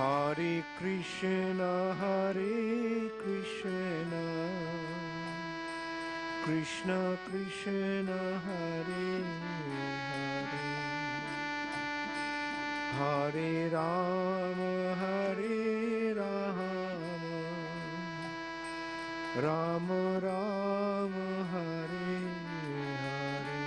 Hare Krishna, Krishna Krishna, Hare Hare, Hare Rama, Rama Rama, Hare Hare.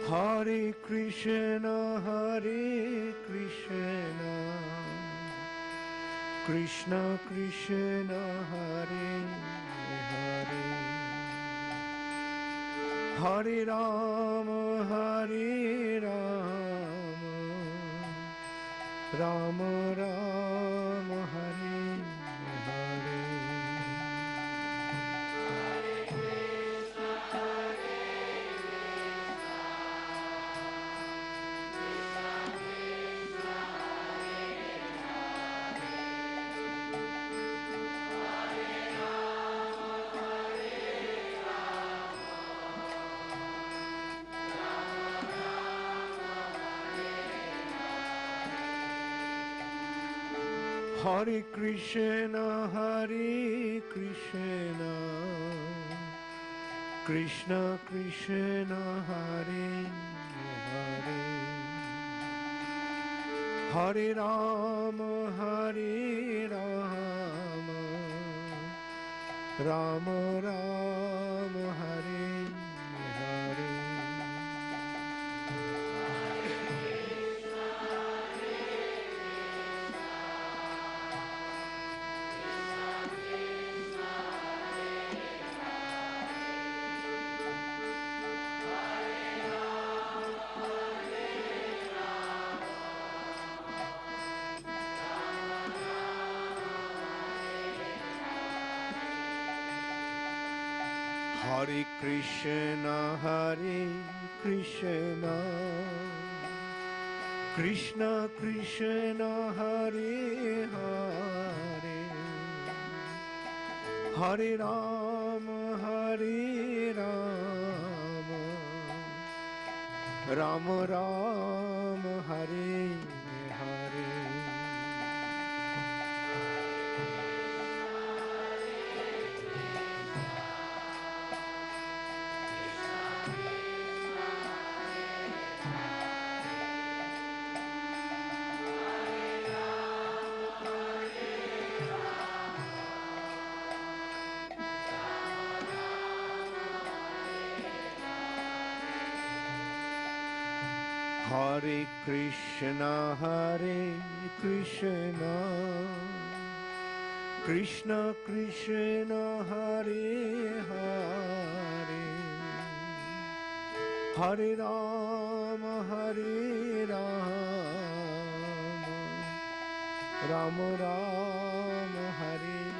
Hare Krishna, Krishna Krishna, Hare Hare, Hare Rama, Rama Rama, Hare Hare. Hare Krishna, Krishna Krishna, Hare Hare, Hare Rama, Rama Rama, Hare Hare. Hare Krishna, Krishna Krishna, Hare Hare, Hare Rama, Rama Rama, Hare Hare. Hare Krishna, Krishna Krishna, Hare Hare, Hare Rama, Rama Rama, Hare Hare.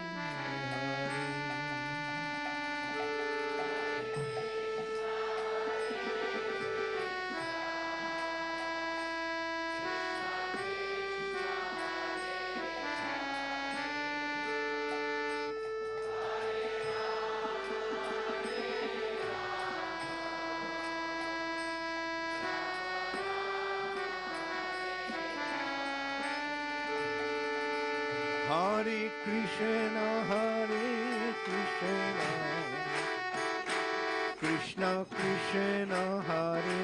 Hare Krishna, Krishna Krishna, Hare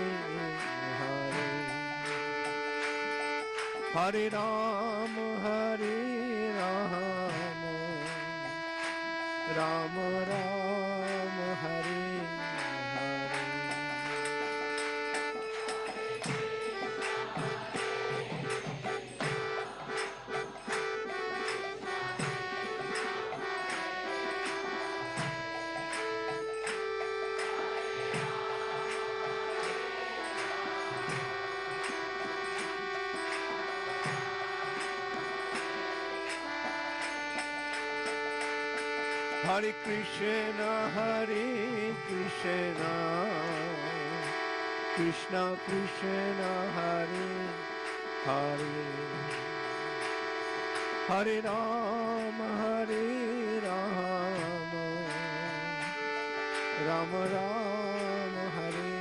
Hare, Hare Rama, Rama Rama, Hare Hare. Hare Krishna, Krishna Krishna, Hare Hare, Hare Rama, Rama Rama, Hare Hare.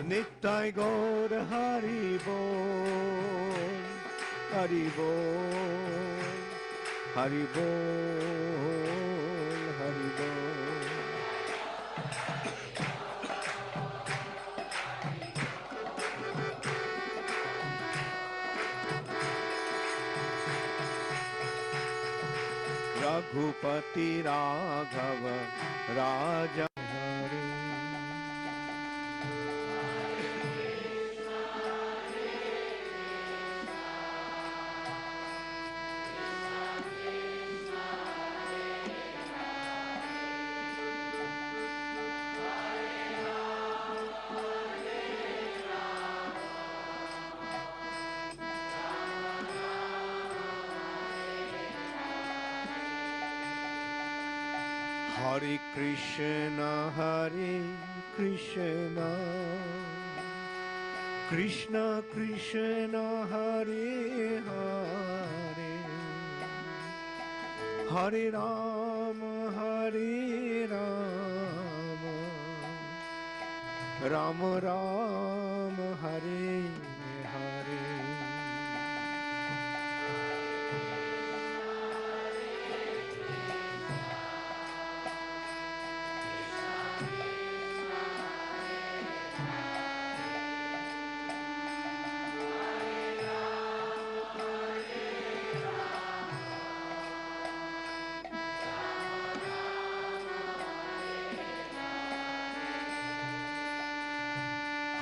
Nittai Gaur Hari Bol, Hari Bol, Hari Bol, Hari Bol. Raghupati Raghava Raja Hari. Hare Krishna, Krishna Krishna, Hare Hare, Hare Rama, Rama Rama, Hare Hare.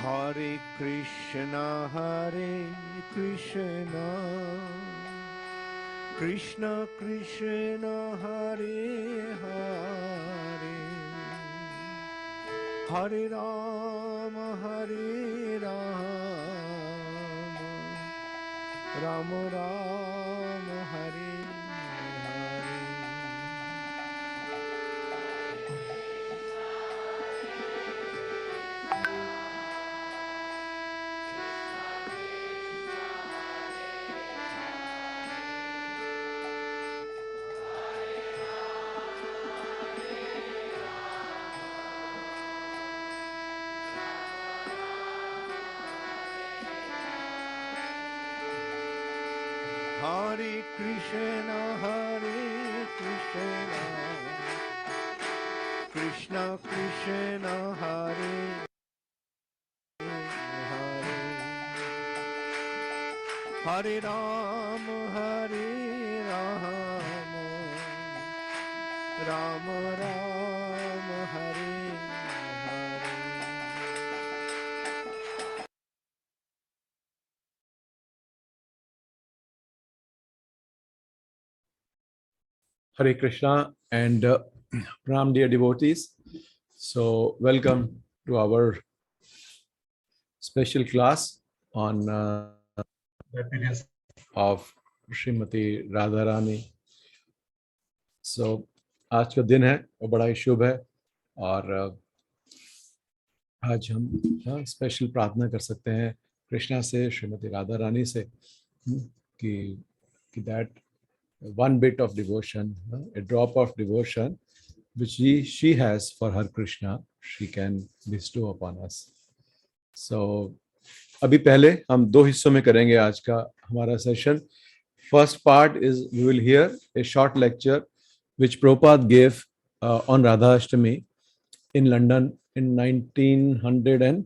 Hare Krishna, Krishna Krishna, Hare Hare, Hare Rama, Rama Rama, Hare Hare. Hare Krishna, Krishna Krishna, Hare Hare, Hare Rama, Rama Rama, Hare Hare. Hare Krishna and Pranam, dear devotees. So, welcome to our special class on happiness of Srimati Radharani. So, आज का दिन है और बड़ा ही शुभ है और आज हम स्पेशल प्रार्थना कर सकते हैं कृष्णा से, श्रीमती राधा रानी से कि that one bit of devotion, a drop of devotion which she has for her Krishna, she can bestow upon us. So, अभी पहले हम दो हिस्सों में करेंगे आज का हमारा session. First part is we will hear a short lecture which Prabhupada gave on Radha Ashtami in London in 1900.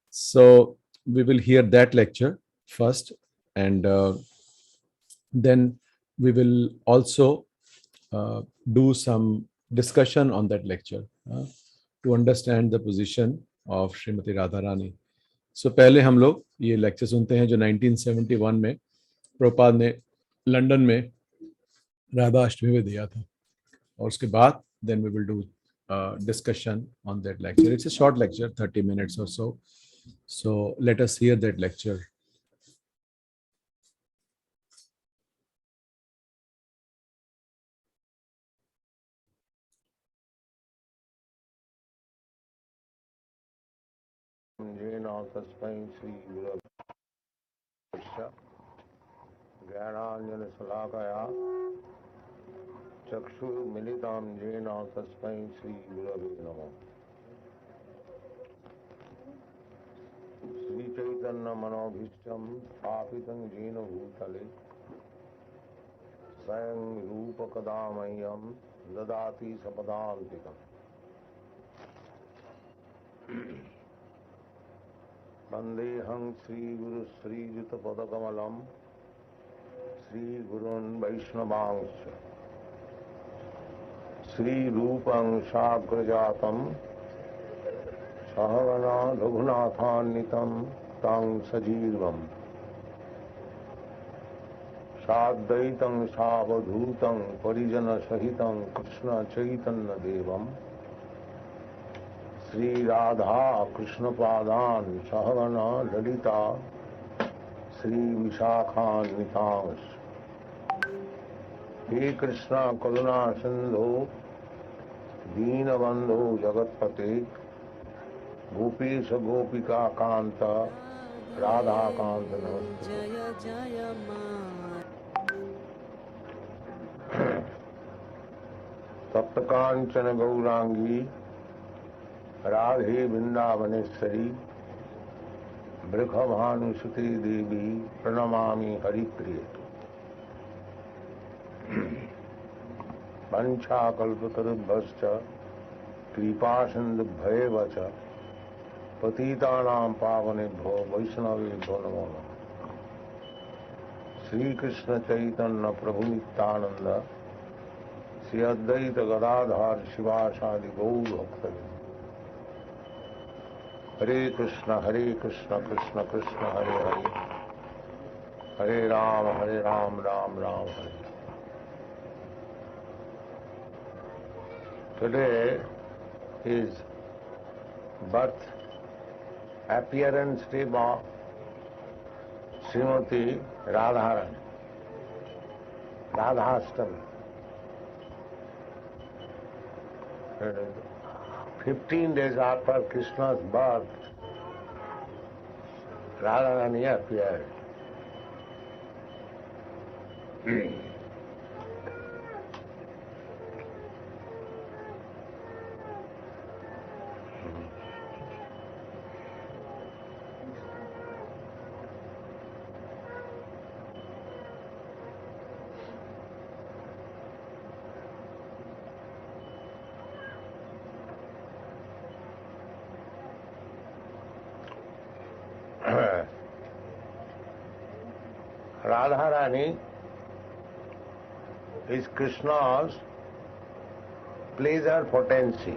So we will hear that lecture first, and then we will also do some discussion on that lecture. to understand the position of Srimati Radharani. So पहले हम लोग ये lecture सुनते हैं जो 1971 में प्रभुपाद ने London में राधा अष्टमी में दिया था, और उसके बाद then we will do discussion on that lecture. It's a short lecture, 30 minutes or so. So let us hear that lecture. तस्मै श्री गुरवे ज्ञानाञ्जनशलाकया चक्षुर्मिलितं येन तस्मै श्री गुरवे नमः। श्रीचैतन्यमनोभीष्टं स्थापितं येन भूतले स्वयं रूपकदा मह्यं ददाति सपदान्तिकम्। वन्देऽहं श्रीगुरु श्रीयुतपदकमलं श्रीगुरून् वैष्णवांश्च श्रीरूपं साग्रजातं सहगना रघुनाथान्वितं तं सजीवम् साद्वैतं सावधूतं परिजनसहितं कृष्णचैतन्यदेवम् श्री राधा कृष्ण पादान सहगना ललिता श्री विशाखान्वितांश। हे कृष्ण करुणा सिंधु दीनबंधु जगतपते गोपीश गोपिका कांत राधा कांत नमस्ते। तप्त कांचन गौरांगी राधे वृंदावनेश्वरी बृखभानुसुते देवी प्रणमामि हरिप्रिये। वंशाकल्पतरुभ्यश्च कृपासिन्धुभ्येव च पतितानां पावनेभ्यो वैष्णवेभ्यो नमो नमः। श्री कृष्ण चैतन्य प्रभु नित्यानंद श्री अद्वैत गदाधर शिवासादि गौर भक्तवृंद। हरे कृष्ण कृष्ण कृष्ण हरे हरे हरे राम राम राम हरे। Today is birth appearance day of Srimati Radharani, Radhashtami. 15 days after Krishna's birth, Radharani appeared. Radharani is Krishna's pleasure potency.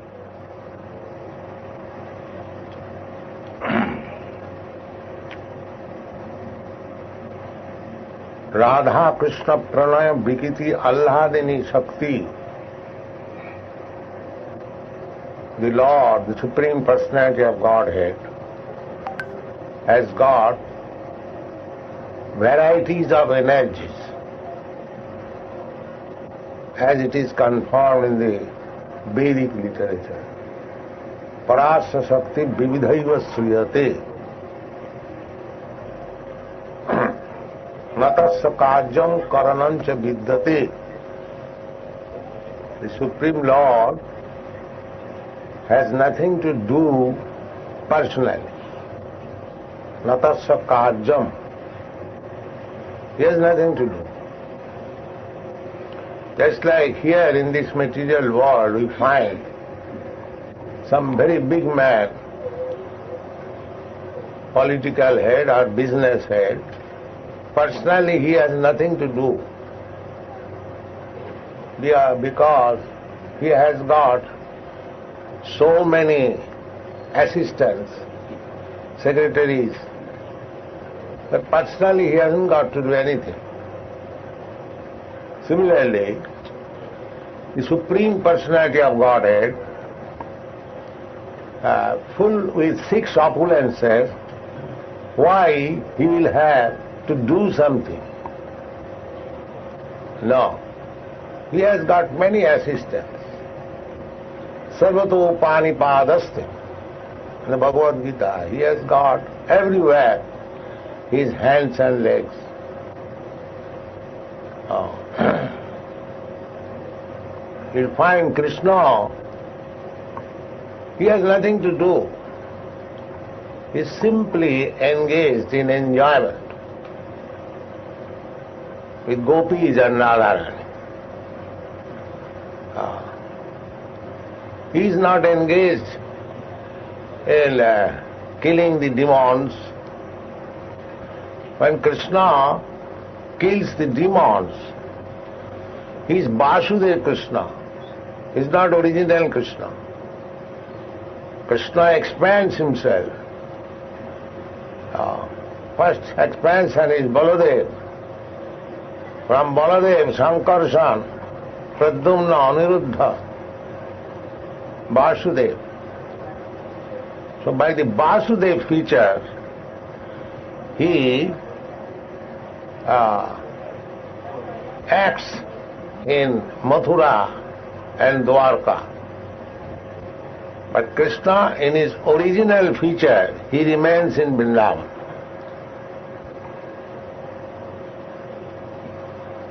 Radha Krishna Pranaya Vikiti Allahadini Shakti. The Lord, the Supreme Personality of Godhead, has got varieties of energies, as it is confirmed in the Vedic literature. Parasya Shakti Vividhaiva Sriyate Natasya Kajyam Karanancha Vidyate. The Supreme Lord has nothing to do personally. Natasya Kajyam. He has nothing to do. Just like here in this material world we find some very big man, political head or business head, personally he has nothing to do because he has got so many assistants, secretaries, but personally he hasn't got to do anything. Similarly, the Supreme Personality of Godhead, full with 6 opulences, why he will have to do something? No. He has got many assistants. Sarvato Panipadaste. In the Bhagavad Gita, he has got everywhere his hands and legs. You'll find Krishna, he has nothing to do. He is simply engaged in enjoyment with gopis and Radharani. He is not engaged in killing the demons. When Krishna kills the demons, he is Vasudev Krishna. He is not original Krishna. Krishna expands himself. First expansion is Baladev. From Baladev, Sankarshan, Pradyumna, Aniruddha, Vasudev. So by the Vasudev feature, he acts in Mathura and Dwarka. But Krishna, in his original feature, he remains in Vrindavan.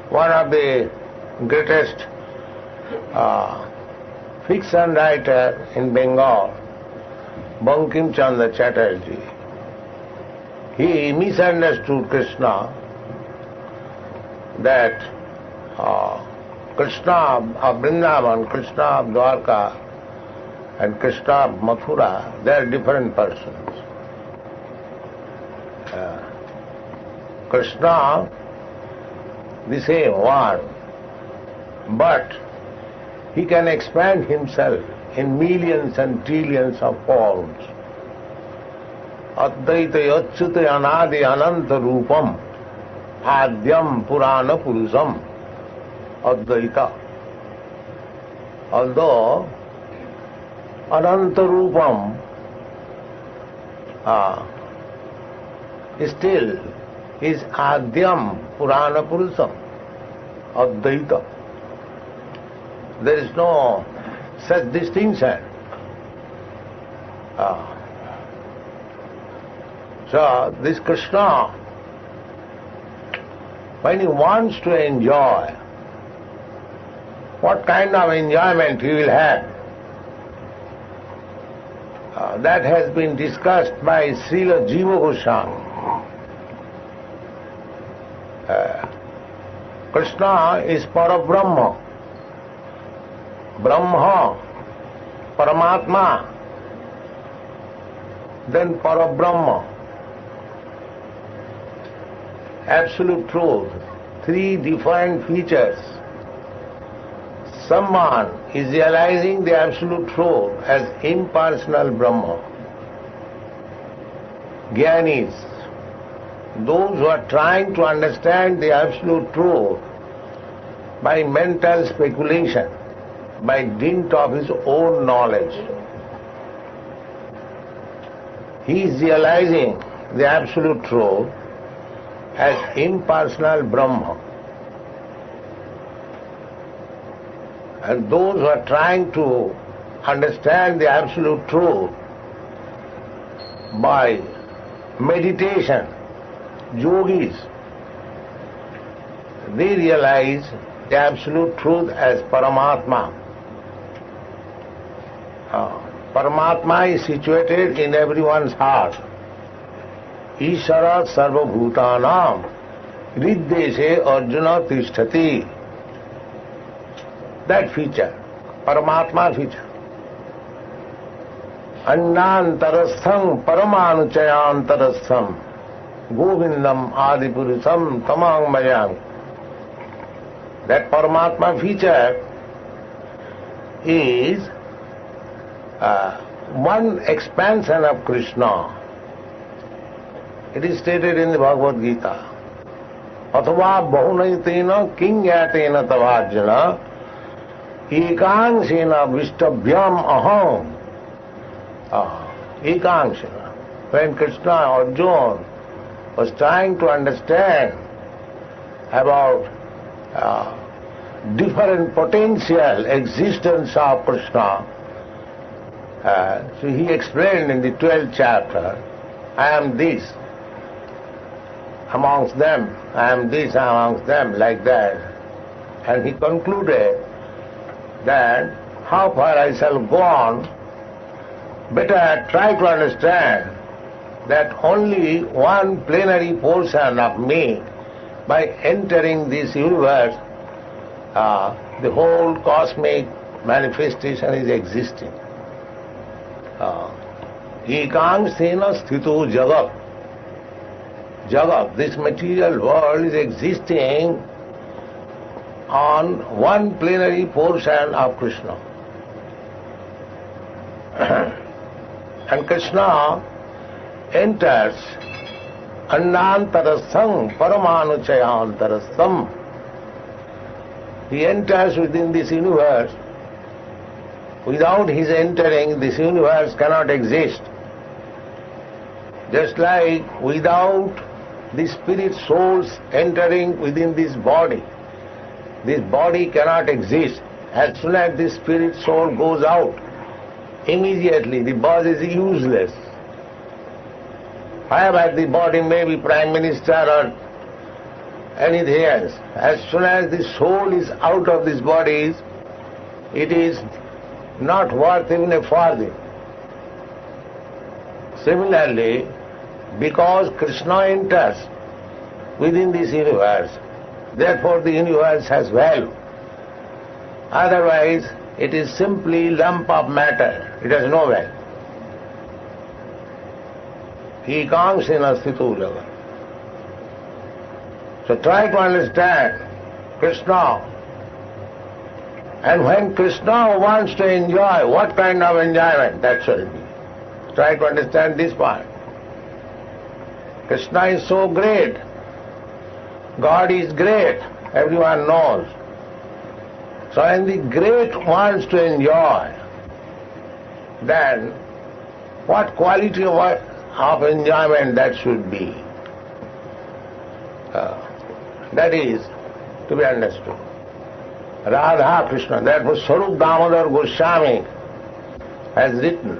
One of the greatest fiction writer in Bengal, Bankim Chandra Chatterjee, he misunderstood Krishna, that Krishna of Vrindavan, Krishna of Dwarka and Krishna of Mathura, they are different persons. Krishna, the same one, but he can expand himself in millions and trillions of forms. Advaita Yachyuta Anadi Ananta Rupam Adyam Purana Purusam Advaita. Although Ananta Rupam still is Adyam Purana Purusam Advaita. There is no such distinction. So this Krishna, when he wants to enjoy, what kind of enjoyment he will have? That has been discussed by Srila Jiva Goswami. Krishna is Parabrahma. Brahma, Paramatma, then Parabrahma. Absolute truth, 3 different features. Someone is realizing the absolute truth as impersonal Brahma. Jnanis, those who are trying to understand the absolute truth by mental speculation, by dint of his own knowledge. He is realizing the absolute truth as impersonal Brahma. And those who are trying to understand the absolute truth by meditation, yogis, they realize the absolute truth as Paramatma. Paramatma is situated in everyone's heart. Ishara sarva bhutanam riddeshe arjuna tishtati. That feature, Paramatma feature. Annantarastham paramanuchayantarastham govindam adipurusam tamang mayam. That Paramatma feature is one expansion of Krishna. It is stated in the Bhagavad Gita. Athava bahunayatena kingyatena tavajjana ekangsena vishtabhyam aham. Ekangsena. When Krishna Arjuna was trying to understand about different potential existence of Krishna, so he explained in the 12th chapter, I am this amongst them, I am this amongst them, like that. And he concluded that how far I shall go on, better try to understand that only one plenary portion of me, by entering this universe, the whole cosmic manifestation is existing. Ekangsena sthito jagat. Jagat, this material world, is existing on one plenary portion of Krishna. And Krishna enters annantarastham paramanuchayantarastham. He enters within this universe. Without his entering, this universe cannot exist. Just like without the spirit souls entering within this body cannot exist. As soon as the spirit soul goes out, immediately the body is useless. However, the body may be prime minister or anything else. As soon as the soul is out of this body, it is not worth even a farthing. Similarly, because Krishna enters within this universe, therefore the universe has value. Otherwise, it is simply lump of matter. It has no value. Ekangsena sthito jagat. So try to understand Krishna. And when Krishna wants to enjoy, what kind of enjoyment that shall be? Try to understand this part. Krishna is so great. God is great. Everyone knows. So when the great wants to enjoy, then what quality of enjoyment that should be? That is to be understood. Radha Krishna, therefore Swarup Damodar Goswami has written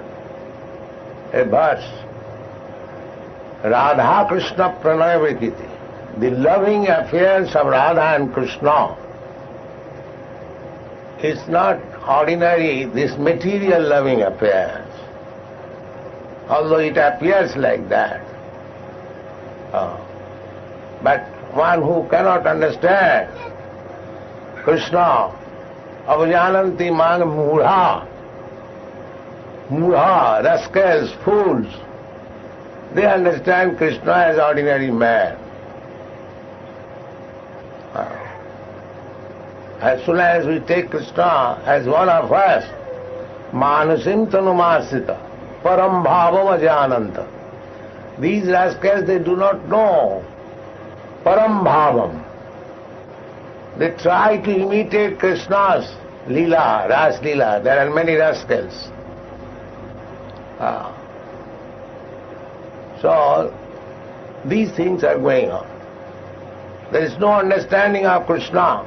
a verse, Radha Krishna Pranaya Vikiti, the loving affairs of Radha and Krishna is not ordinary, this material loving affairs, although it appears like that. But one who cannot understand Krishna, avajananti mang mudha, rascals, fools, they understand Krishna as ordinary man. As soon as we take Krishna as one of us, manusim tanumasita, param bhavam ajananta. These rascals, they do not know param bhavam. They try to imitate Krishna's Leela, Ras Leela. There are many rascals. So, these things are going on. There is no understanding of Krishna.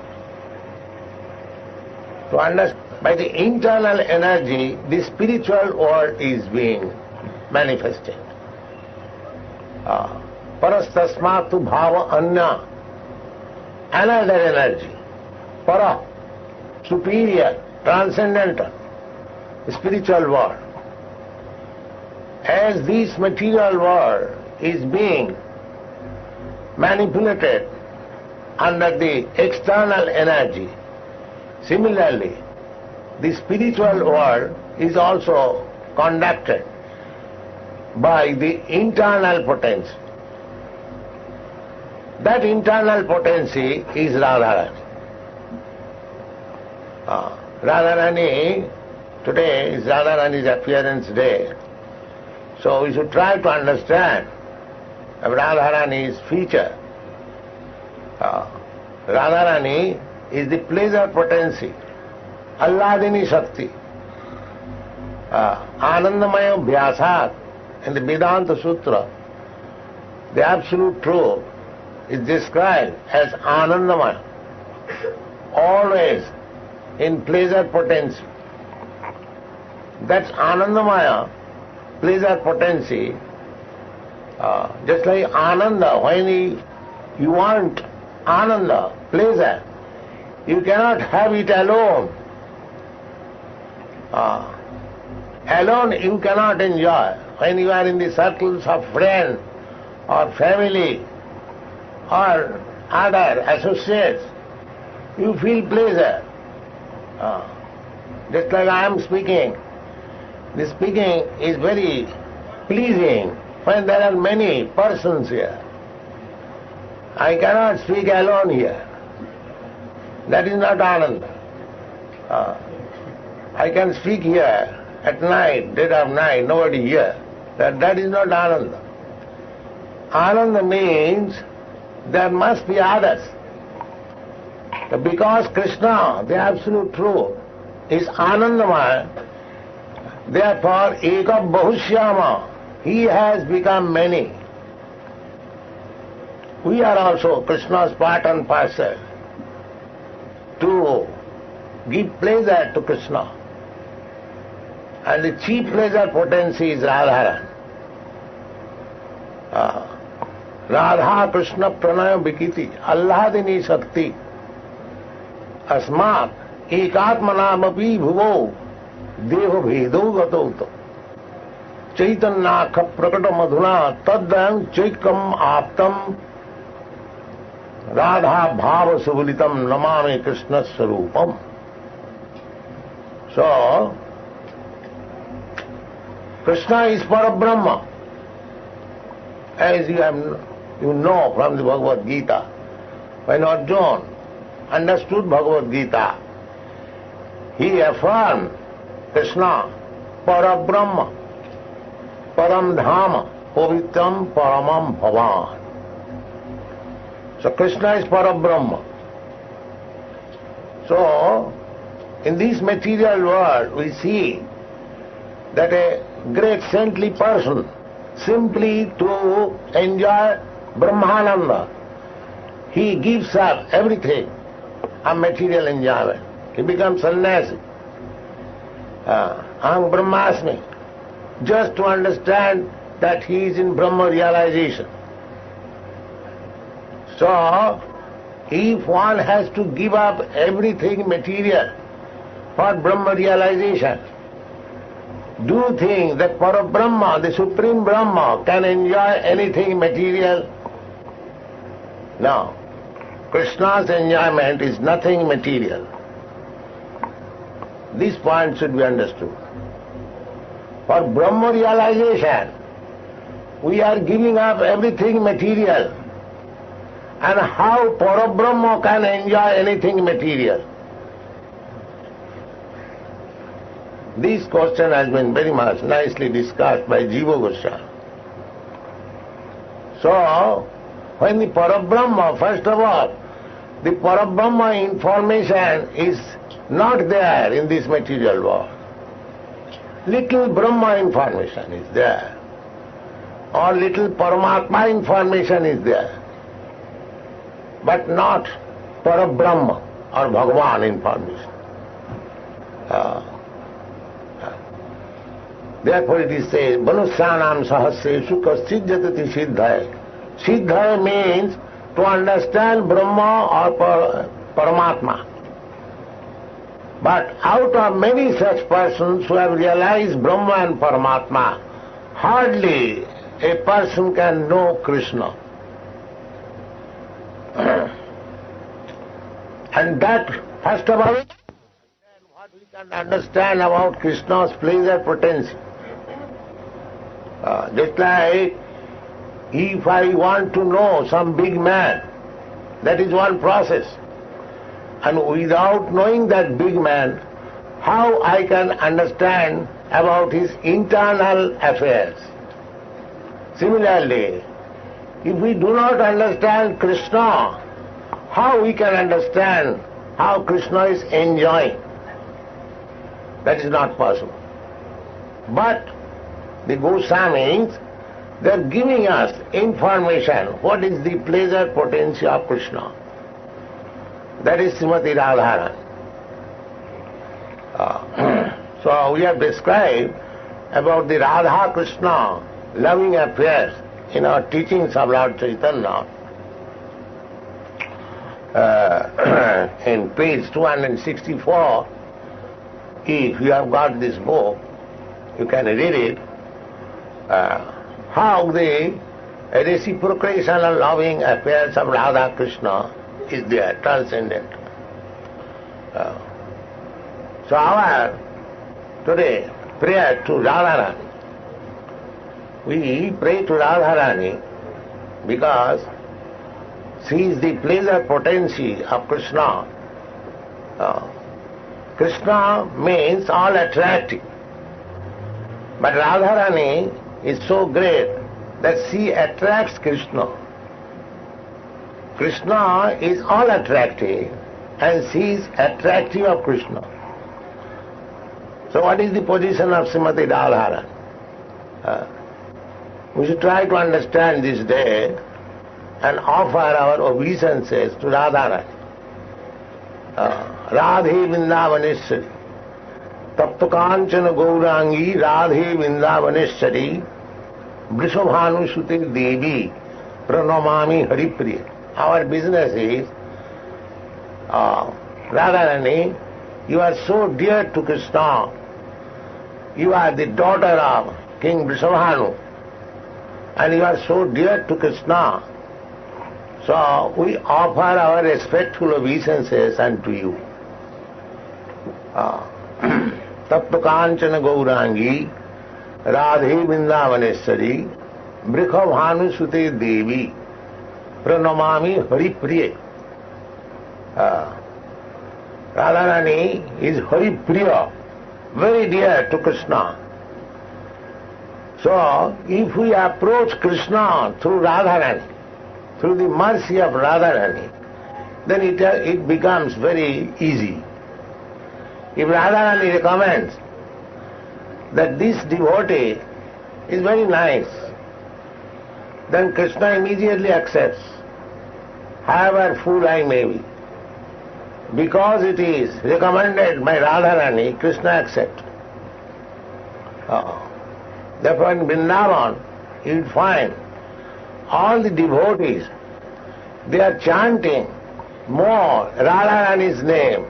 To understand, by the internal energy, the spiritual world is being manifested. Parastasmatu bhava anya, another energy. Para, superior, transcendental, spiritual world. As this material world is being manipulated under the external energy, similarly, the spiritual world is also conducted by the internal potency. That internal potency is Radharani. Radharani Today is Radharani's appearance day. So we should try to understand Radharani's feature. Radharani is the pleasure potency, Alladini Shakti. Anandamaya Vyasat in the Vedanta Sutra, the absolute truth is described as Anandamaya, always in pleasure potency. That's Anandamaya, pleasure potency. Just like Ananda, when you want Ananda, pleasure, you cannot have it alone. Alone you cannot enjoy. When you are in the circles of friends or family or other associates, you feel pleasure. Just like I am speaking, the speaking is very pleasing when there are many persons here. I cannot speak alone here. That is not Ananda. I can speak here at night, dead of night, nobody here. That is not Ananda. Ananda means there must be others. Because Krishna, the absolute truth, is Anandamaya, therefore Eka Bahushyama, he has become many. We are also Krishna's part and parcel to give pleasure to Krishna. And the chief pleasure potency is Radharan. Radha Krishna Pranaya Vikiti, Alladini Shakti, Asmat, Ekatmanamapi Bhuvo, Deho Bhedo Gatauta, Chaitanyakha Prakata Madhuna, Taddayam Chaikam Aptam, Radha Bhava Subulitam Namami Krishna Sarupam. So, Krishna is Parabrahma, as you know from the Bhagavad Gita. When Arjuna understood Bhagavad Gita, he affirmed Krishna Parabrahma, Param Dhama, Pavitram Paramam Bhavan. So Krishna is Parabrahma. So, in this material world we see that a great saintly person, simply to enjoy Brahmananda, he gives up everything of material enjoyment. He becomes sannyasi. Aham Brahmasmi, just to understand that he is in Brahma realization. So, if one has to give up everything material for Brahma realization, do you think that Parabrahma, the Supreme Brahma, can enjoy anything material? No. Krishna's enjoyment is nothing material. This point should be understood. For Brahma realization, we are giving up everything material. And how Parabrahma can enjoy anything material? This question has been very much nicely discussed by Jiva Goswami. So, when the Parabrahma, first of all, the Parabrahma information is not there in this material world. Little Brahma information is there, or little Paramatma information is there, but not Parabrahma or Bhagavan information. Therefore it is said, Manusyanam sahasreshu kaschid jatati siddhaya. Siddhaya means to understand Brahma or Paramatma. But out of many such persons who have realized Brahma and Paramatma, hardly a person can know Krishna. And that, first of all, what we can understand about Krishna's pleasure potency. Just like if I want to know some big man, that is one process. And without knowing that big man, how I can understand about his internal affairs. Similarly, if we do not understand Krishna, how we can understand how Krishna is enjoying? That is not possible. But the Goswamis, they are giving us information what is the pleasure potency of Krishna. That is Srimati Radharani. So we have described about the Radha Krishna loving affairs in our teachings of Lord Chaitanya. In page 264, if you have got this book, you can read it, how the reciprocation and loving affairs of Radha Krishna is there, transcendent. So our today prayer to Radharani, we pray to Radharani because she is the pleasure potency of Krishna. Krishna means all attractive. But Radharani is so great that she attracts Krishna. Krishna is all attractive and she is attractive of Krishna. So what is the position of Srimati Radharani? We should try to understand this day and offer our obeisances to Radharani. Radhe Vrindavaneshwari, Tapta Kanchana Gaurangi, Radhe Vrindavaneshwari, Vrishabhanu Sute Devi, Pranamami Haripriya. Our business is, Radharani, you are so dear to Krishna. You are the daughter of King Vrishabhanu, and you are so dear to Krishna. So we offer our respectful obeisances unto you. Tapta Kanchana Gaurangi, Radhe Vrindavaneshwari, Vrishabhanu Sute Devi, Pranamami Haripriya. Radharani is Haripriya, very dear to Krishna. So, if we approach Krishna through Radharani, through the mercy of Radharani, then it becomes very easy. If Radharani recommends that this devotee is very nice, then Krishna immediately accepts, however fool I may be. Because it is recommended by Radharani, Krishna accepts. Therefore in Vrindavan, you will find all the devotees, they are chanting more Radharani's name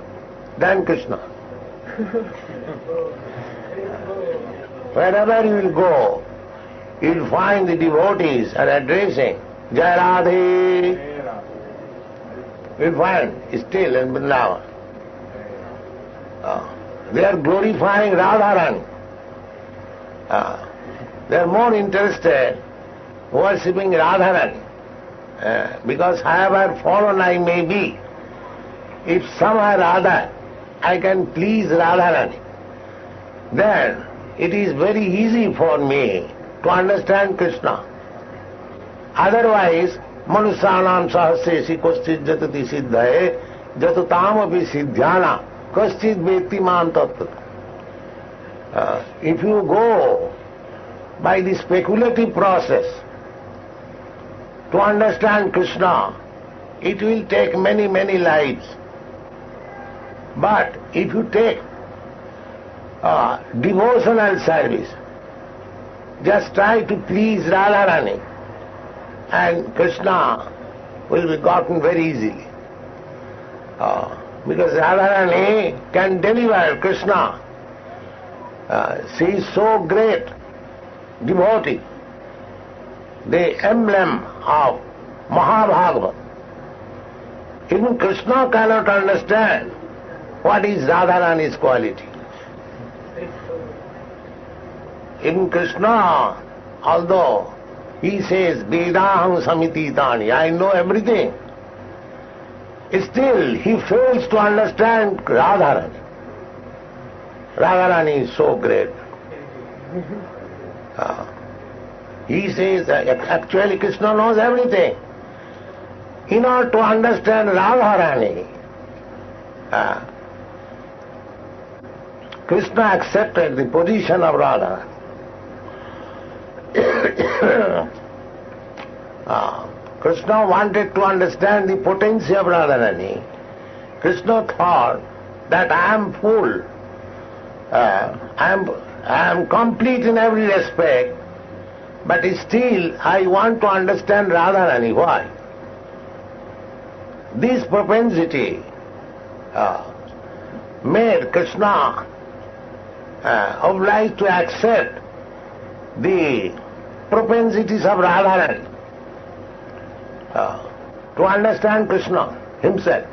than Krishna. Wherever you will go, you will find the devotees are addressing Jai Radhe. You will find still in Vrindavan. They are glorifying Radharani. They are more interested worshipping Radharani. Because however fallen I may be, if somehow or other I can please Radharani, then it is very easy for me to understand Krishna. Otherwise, Manusyanam sahasresi kaschid jatati siddhaye jatatam api siddhyana kaschid veti mam tattva. If you go by the speculative process to understand Krishna, it will take many, many lives. But if you take devotional service, just try to please Radharani, and Krishna will be gotten very easily. Because Radharani can deliver Krishna. She is so great devotee, the emblem of Mahabhagavad. Even Krishna cannot understand what is Radharani's quality. Even Krishna, although he says, Vedaham Samititani, I know everything, still he fails to understand Radharani. Radharani is so great. He says that actually Krishna knows everything. In order to understand Radharani, Krishna accepted the position of Radha. Krishna wanted to understand the potency of Radharani. Krishna thought that I am full, I am complete in every respect, but still I want to understand Radharani. Why? This propensity made Krishna obliged to accept the propensities of Radharani, to understand Krishna himself.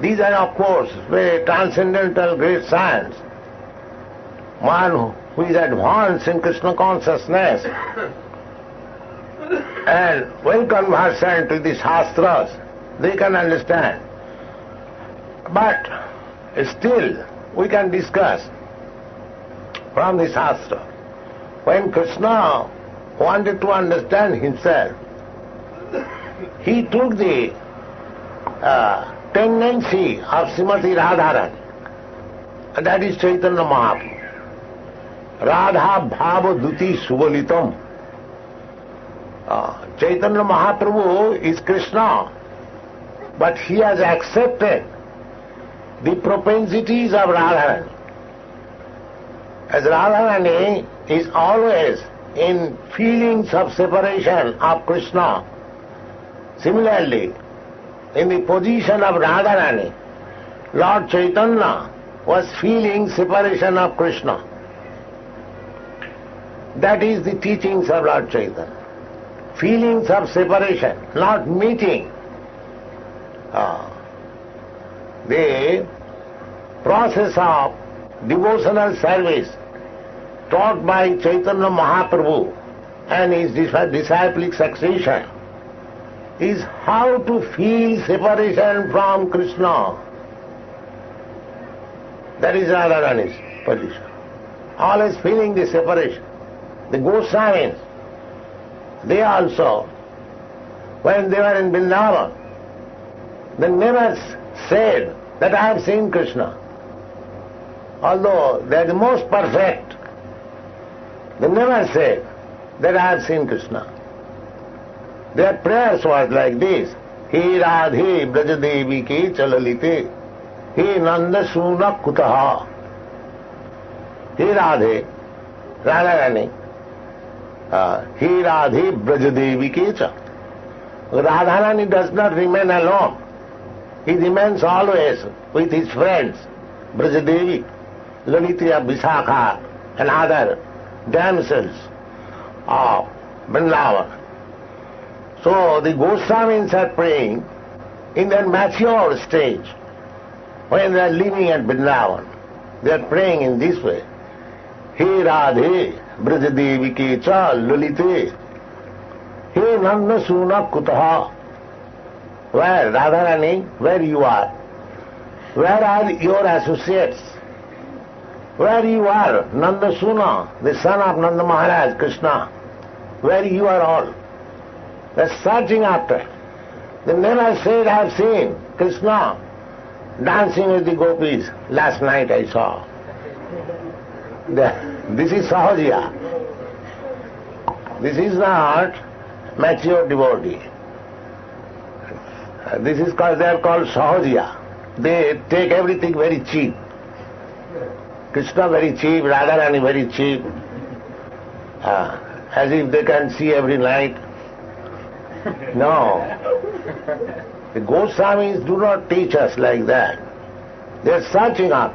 These are of course very transcendental great science. One who is advanced in Krishna consciousness and well conversant with the Shastras, they can understand. But still we can discuss from the Shastra. When Krishna wanted to understand himself, he took the tendency of Srimati Radharani, and that is Chaitanya Mahaprabhu. Radha Bhava Duti Subalitam. Chaitanya Mahaprabhu is Krishna, but he has accepted the propensities of Radharani. As Radharani is always in feelings of separation of Krishna, similarly, in the position of Radharani, Lord Chaitanya was feeling separation of Krishna. That is the teachings of Lord Chaitanya. Feelings of separation, not meeting. The process of devotional service taught by Chaitanya Mahaprabhu and his disciplic succession is how to feel separation from Krishna. That is Radharani's position. Always feeling the separation. The Goswamis, they also, when they were in Vrindavan, they never said that I have seen Krishna. Although they are the most perfect, they never said that I have seen Krishna. Their prayers was like this: He Radhe Brajadevi ke chalalite, He Nanda Suna Kutaha. He Radhe, Radharani, He Radhe Brajadevi ke cha. Radharani does not remain alone. He remains always with his friends, Brajadevi, Lalita, Visakha, and other damsels of Vrindavan. So the Goswamis are praying in their mature stage, when they are living at Vrindavan. They are praying in this way: He Radhe Brajadevi ke cha Lalite, He Nanda Suna Kutaha. Where, Radharani, where you are? Where are your associates? Where you are, Nanda Suna, the son of Nanda Maharaj, Krishna? Where you are all? They are searching after. They never said, I have seen Krishna dancing with the gopis. Last night I saw. This is Sahajiya. This is not mature devotee. This is called, they are called Sahajiya. They take everything very cheap. Krishna very cheap, Radharani very cheap. As if they can see every night. No. The Goswamis do not teach us like that. They are searching up.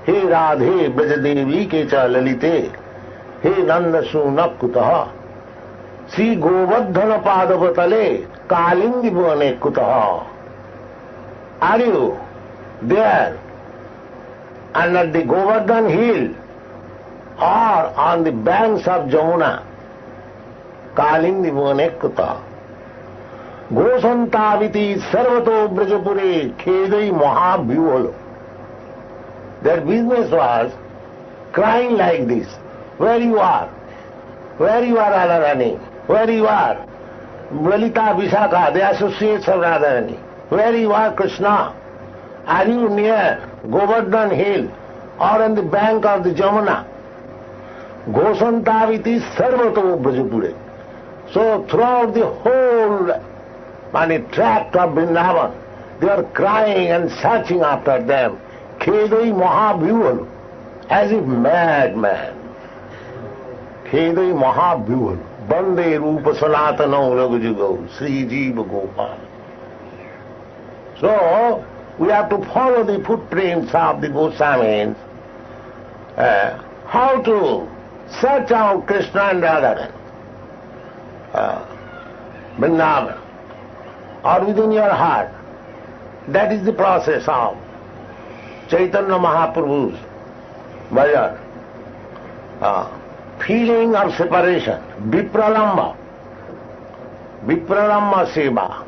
He Radhe Brajadevi ke cha lalite, He Nanda Suna Kutaha, Sri Govardhana Padavatale Kalingi Bhuvane Kutaha. Are you there under the Govardhan hill or on the banks of Jamuna? Kalingi Bhuvane Kutaha. Gosantaviti Sarvato Brajapure Khedai Mahabhyuhalo. Their business was crying like this. Where you are? Where you are, Radharani? Where you are? Lalita, Vishaka, the associates of Radharani. Where you are, Krishna? Are you near Govardhan Hill or on the bank of the Jamuna? Ghosantaviti sarvato brajapure. So throughout the whole tract of Vrindavan, they are crying and searching after them. Khedai Mahabhuval, as if madman. Khedai Mahabhuval, Bande Rupa Sanatana Raghujugo, Sri Jiva Gopal. So, we have to follow the footprints of the Goswamis, how to search out Krishna and Radharani, Vrindavan, or within your heart. That is the process of Chaitanya Mahaprabhu's bhajan. Feeling of separation, vipralamba seva.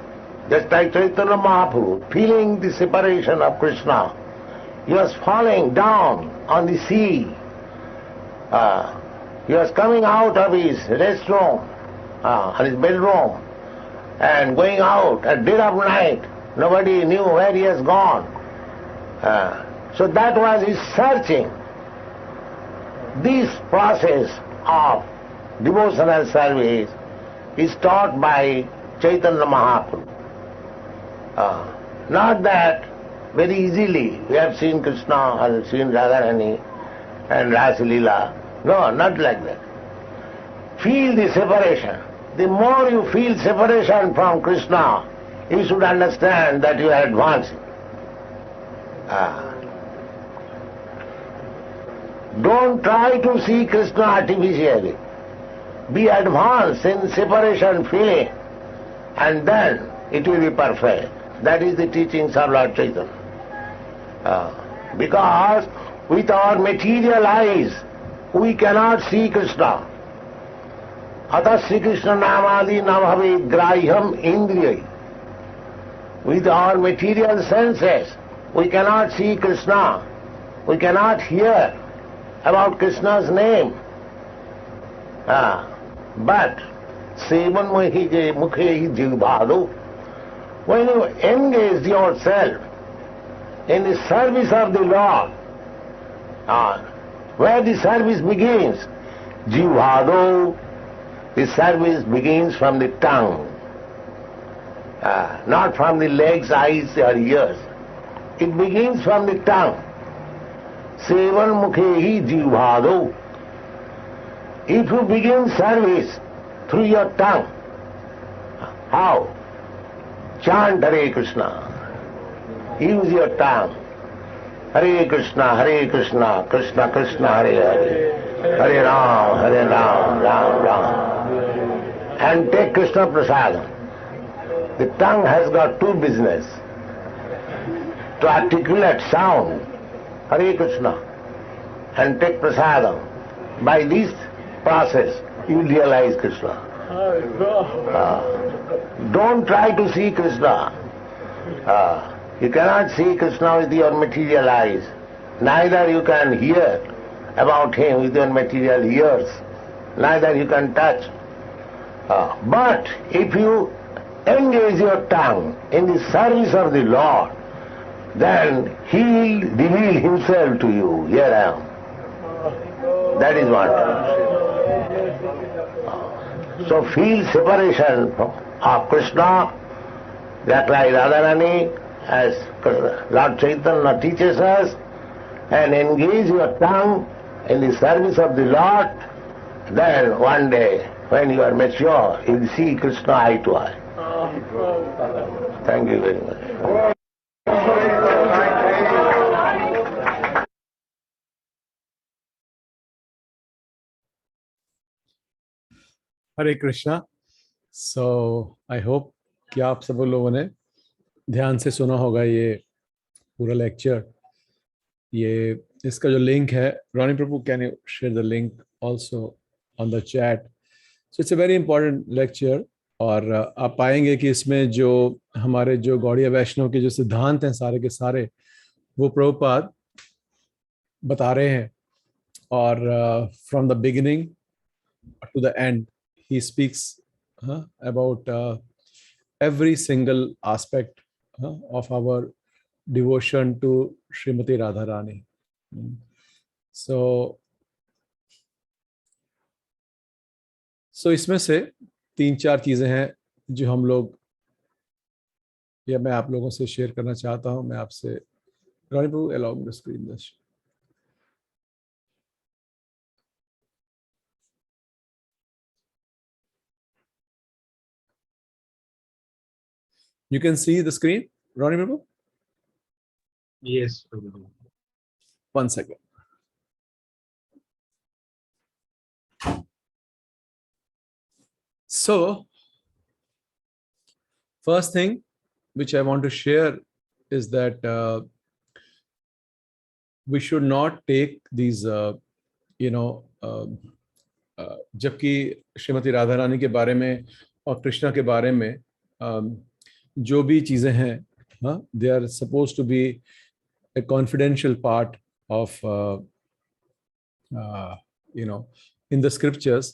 Just like Chaitanya Mahaprabhu, feeling the separation of Krishna. He was falling down on the sea. He was coming out of his restroom, his bedroom, and going out at dead of night. Nobody knew where he has gone. So that was his searching. This process of devotional service is taught by Chaitanya Mahaprabhu. Not that very easily we have seen Krishna or seen Radharani and Rasa Leela. No, not like that. Feel the separation. The more you feel separation from Krishna, you should understand that you are advancing. Don't try to see Krishna artificially. Be advanced in separation feeling, and then it will be perfect. That is the teachings of Lord Chaitanya. Because with our material eyes, we cannot see Krishna. Atas Sri Krishna namadi namhavi grahyam indriyai. With our material senses, we cannot see Krishna. We cannot hear about Krishna's name. But sevan mukhe jivbhado, when you engage yourself in the service of the Lord, where the service begins, jivbhado, the service begins from the tongue, not from the legs, eyes or ears. It begins from the tongue. Sevan mukhehi jivbhado. If you begin service through your tongue, how? Chant Hare Krishna. Use your tongue. Hare Krishna, Krishna Krishna, Hare Hare. Hare Ram, Ram Ram. And take Krishna Prasadam. The tongue has got two business. To articulate sound, Hare Krishna, and take Prasadam. By this process, you realize Krishna. Don't try to see Krishna. You cannot see Krishna with your material eyes. Neither you can hear about him with your material ears. Neither you can touch. But if you engage your tongue in the service of the Lord, then He will reveal Himself to you. Here I am. That is what. So feel separation of Krishna, that like Radharani, as Lord Chaitanya teaches us, and engage your tongue in the service of the Lord. Then one day, when you are mature, you will see Krishna eye to eye. Thank you very much. Hare Krishna. So I hope कि आप सब लोगों ने ध्यान से सुना होगा ये पूरा लेक्चर. ये इसका जो लिंक है, Ronnie Prabhu, can you share the link also on the chat. So it's a very important lecture. और आप पाएंगे कि इसमें जो हमारे जो गौड़ीय वैष्णव के जो सिद्धांत हैं सारे के सारे, वो प्रभुपाद बता रहे हैं, और from the beginning to the end he speaks about every single aspect of our devotion to Srimati Radharani. So इसमें से 3-4 चीजें हैं जो हम लोग, या मैं आप लोगों से शेयर करना चाहता हूं. मैं आपसे, रानी प्रभु, allow me to screen this. You can see the screen, Ronnie Prabhu? Yes, Prabhuji. 1 second. So, first thing which I want to share is that we should not take these, जबकि श्रीमती राधा रानी के बारे में और कृष्णा के बारे में जो भी चीज़ें हैं, they are suppose to be a confidential part of in the scriptures.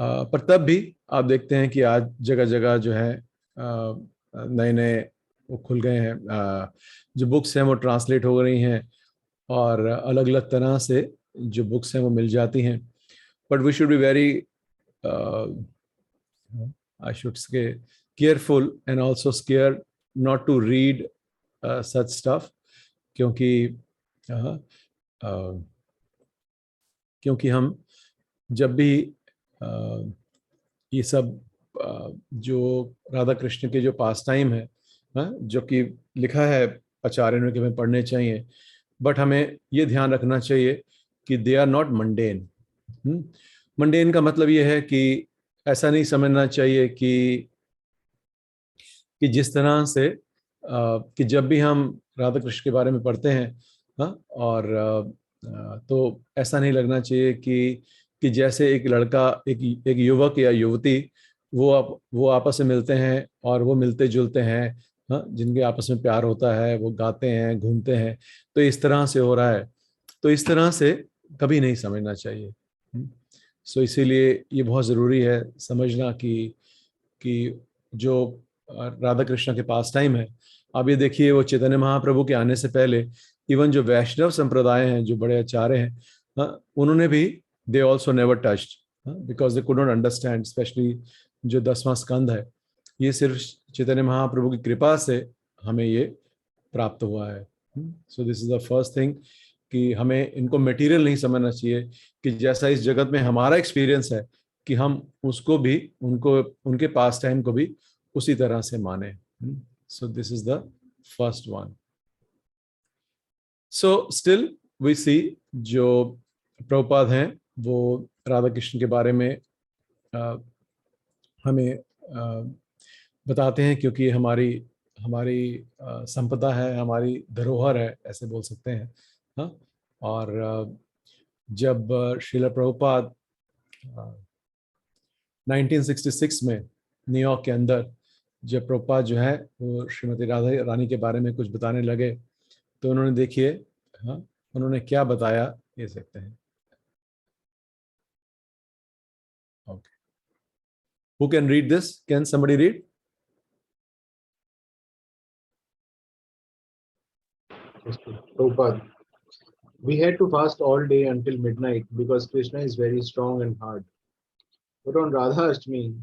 पर तब भी आप देखते हैं कि आज जगह जगह जो है नए नए वो खुल गए हैं, जो बुक्स हैं वो ट्रांसलेट हो रही हैं, और अलग अलग तरह से जो बुक्स हैं वो मिल जाती हैं. But we should be very, I should say, careful and also scare not to read such stuff, क्योंकि हम जब भी ये सब जो राधा कृष्ण के जो पास टाइम है, जो कि लिखा है आचार्य ने कि हमें पढ़ने चाहिए, बट हमें ये ध्यान रखना चाहिए कि they are not mundane. Mundane का मतलब ये है कि ऐसा नहीं समझना चाहिए कि जिस तरह से कि जब भी हम राधा कृष्ण के बारे में पढ़ते हैं, और तो ऐसा नहीं लगना चाहिए कि जैसे एक लड़का, एक युवक या युवती, वो आपस में मिलते हैं और वो मिलते जुलते हैं, जिनके आपस में प्यार होता है, वो गाते हैं, घूमते हैं, तो इस तरह से हो रहा है. तो इस तरह से कभी नहीं समझना चाहिए. सो इसीलिए ये बहुत ज़रूरी है समझना कि जो राधा कृष्ण के पास टाइम है. अब ये देखिए, वो चैतन्य महाप्रभु के आने से पहले इवन जो वैष्णव संप्रदाय हैं, जो बड़े आचार्य हैं, उन्होंने भी, they also never touched, because they could not understand, especially जो 10वां स्कंद है, ये सिर्फ चैतन्य महाप्रभु की कृपा से हमें ये प्राप्त हुआ है. सो this is the first thing कि हमें इनको मटेरियल नहीं समझना चाहिए, कि जैसा इस जगत में हमारा एक्सपीरियंस है कि हम उसको भी, उनके पास टाइम को भी उसी तरह से माने. So this is the first one. So still we see जो प्रभुपाद हैं वो राधा कृष्ण के बारे में हमें बताते हैं, क्योंकि हमारी संपदा है, हमारी धरोहर है, ऐसे बोल सकते हैं. और जब श्रील प्रभुपाद 1966 में न्यूयॉर्क के अंदर, जब प्रभुपाद जो है वो श्रीमती राधा रानी के बारे में कुछ बताने लगे, तो उन्होंने, देखिए, उन्होंने क्या बताया, ये सकते हैं. Okay. Who can read this? Can somebody read? Prabhupada, we had to fast all day until midnight because Krishna is very strong and hard. But on Radha Ashtami,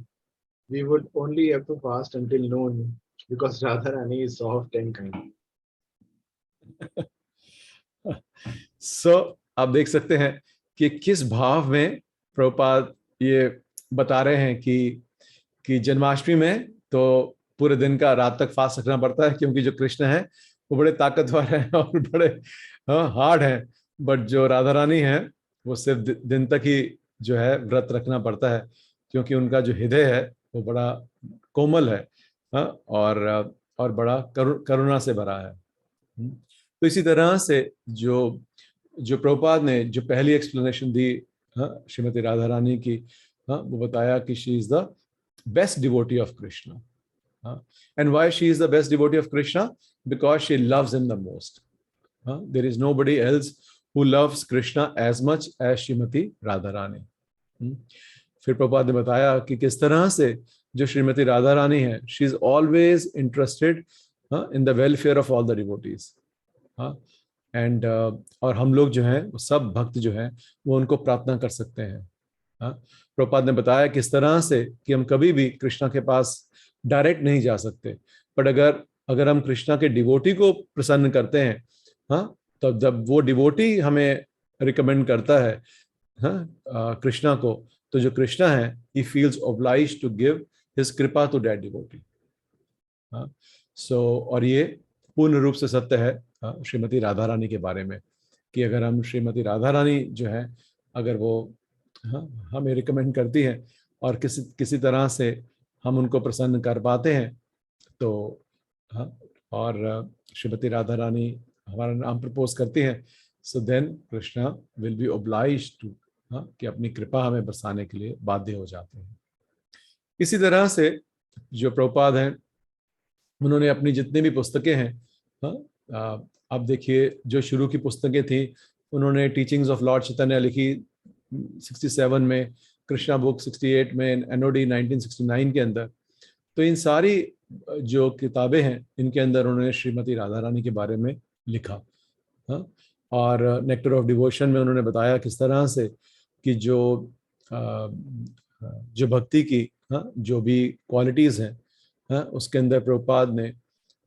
we would only have to fast until noon because Radharani is soft and kind. So, आप देख सकते हैं कि किस भाव में प्रभुपाद ये बता रहे हैं कि जन्माष्टमी में तो पूरे दिन का रात तक फास्ट रखना पड़ता है, क्योंकि जो कृष्ण है वो बड़े ताकतवर हैं और बड़े हार्ड हैं. बट जो राधा रानी है वो सिर्फ दिन तक ही जो है व्रत रखना पड़ता है, क्योंकि उनका जो हृदय है वो बड़ा कोमल है, और बड़ा करुणा से भरा है. तो इसी तरह से जो प्रभुपाद ने जो पहली एक्सप्लेनेशन दी श्रीमती राधा रानी की, वो बताया कि she is the best devotee of Krishna. And why she is the best devotee of Krishna? Because she loves him the most. There is nobody else who loves Krishna as much as Shrimati Radha Rani. फिर प्रभुपाद ने बताया कि किस तरह से जो श्रीमती राधा रानी है, she is always interested in the welfare of all the devotees. And और हम लोग जो हैं, सब भक्त जो हैं, वो उनको प्रार्थना कर सकते हैं. प्रभुपाद ने बताया किस तरह से कि हम कभी भी कृष्णा के पास डायरेक्ट नहीं जा सकते, पर अगर हम कृष्णा के डिवोटी को प्रसन्न करते हैं, तो जब वो डिवोटी हमें रिकमेंड करता है कृष्णा को, तो जो कृष्णा है, he feels obliged to give his कृपा to that devotee. और ये पूर्ण रूप से सत्य है श्रीमती राधा रानी के बारे में, कि अगर हम श्रीमती राधा रानी जो है, अगर वो हमें रिकमेंड करती है और किसी तरह से हम उनको प्रसन्न कर पाते हैं, तो और श्रीमती राधा रानी हमारा नाम प्रपोज करती है, so then Krishna will be obliged to, कि अपनी कृपा हमें बरसाने के लिए बाध्य हो जाते हैं. इसी तरह से जो प्रभुपाद हैं, उन्होंने अपनी जितनी भी पुस्तकें हैं, अब देखिए जो शुरू की पुस्तकें थी, उन्होंने टीचिंग्स ऑफ लॉर्ड चैतन्य लिखी 67 में, कृष्णा बुक 68 में, एनओडी 1969 के अंदर. तो इन सारी जो किताबें हैं, इनके अंदर उन्होंने श्रीमती राधा रानी के बारे में लिखा. और नेक्टर ऑफ डिवोशन में उन्होंने बताया किस तरह से कि जो भक्ति की जो भी क्वालिटीज़ हैं, उसके अंदर प्रभुपाद ने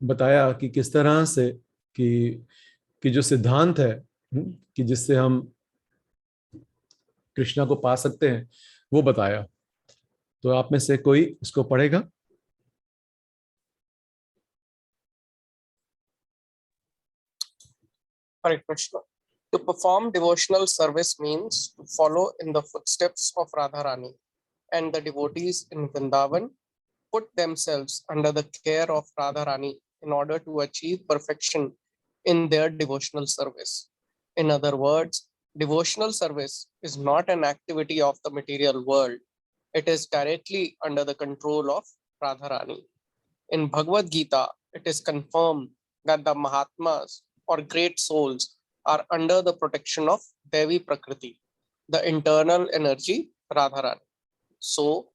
बताया कि किस तरह से कि जो सिद्धांत है कि जिससे हम कृष्णा को पा सकते हैं, वो बताया. तो आप में से कोई इसको पढ़ेगा? Hare Krishna. To perform devotional service means to follow in the footsteps of Radharani, and the devotees in Vrindavan put themselves under the care of Radharani in order to achieve perfection in their devotional service. In other words, devotional service is not an activity of the material world. It is directly under the control of Radharani. In Bhagavad Gita, it is confirmed that the Mahatmas or great souls are under the protection of Devi Prakriti, the internal energy Radharani. So,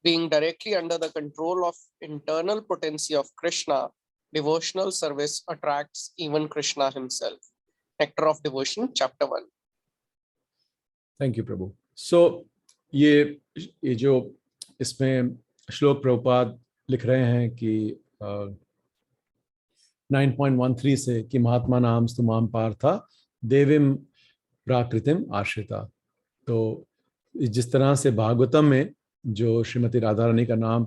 being directly under the control of internal potency of Krishna, devotional service attracts even Krishna himself. Nectar of Devotion, Chapter 1. Thank you Prabhu. So ये जो इसमें श्लोक प्रभुपाद लिख रहे हैं कि 9.13 से कि महात्मा नाम स्तुमाम पार्था देवीम प्राकृतिम आश्रिता. तो जिस तरह से भागवतम में जो श्रीमती राधा रानी का नाम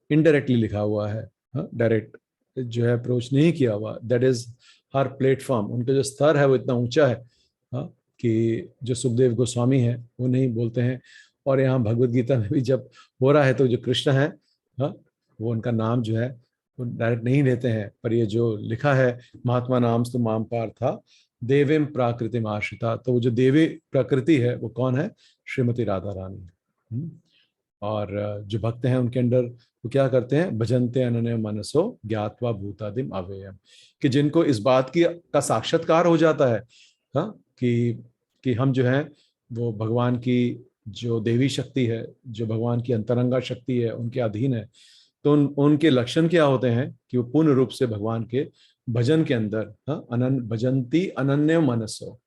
इनडायरेक्टली लिखा हुआ है, डायरेक्ट जो है अप्रोच नहीं किया हुआ, दैट इज हर प्लेटफॉर्म. उनका जो स्तर है वो इतना ऊंचा है कि जो सुखदेव गोस्वामी हैं वो नहीं बोलते हैं. और यहाँ भगवद गीता में भी जब हो रहा है, तो जो कृष्ण है वो उनका नाम जो है वो डायरेक्ट नहीं लेते हैं. पर ये जो लिखा है महात्मा नाम तो माम पार्था देवीम प्राकृतिम आश्रिता, तो वो जो देवी प्रकृति है वो कौन है? श्रीमती राधा रानी. और जो भक्त हैं उनके अंदर वो क्या करते हैं? भजन्ते अनन्य मनसो ज्ञात्वा भूतादिम अव्ययम, कि जिनको इस बात की का साक्षात्कार हो जाता है कि हम जो हैं वो भगवान की जो देवी शक्ति है, जो भगवान की अंतरंगा शक्ति है, उनके अधीन है. तो उनके लक्षण क्या होते हैं कि वो पूर्ण रूप से भगवान के भजन के अंदर भजंती अनन्य मनसो,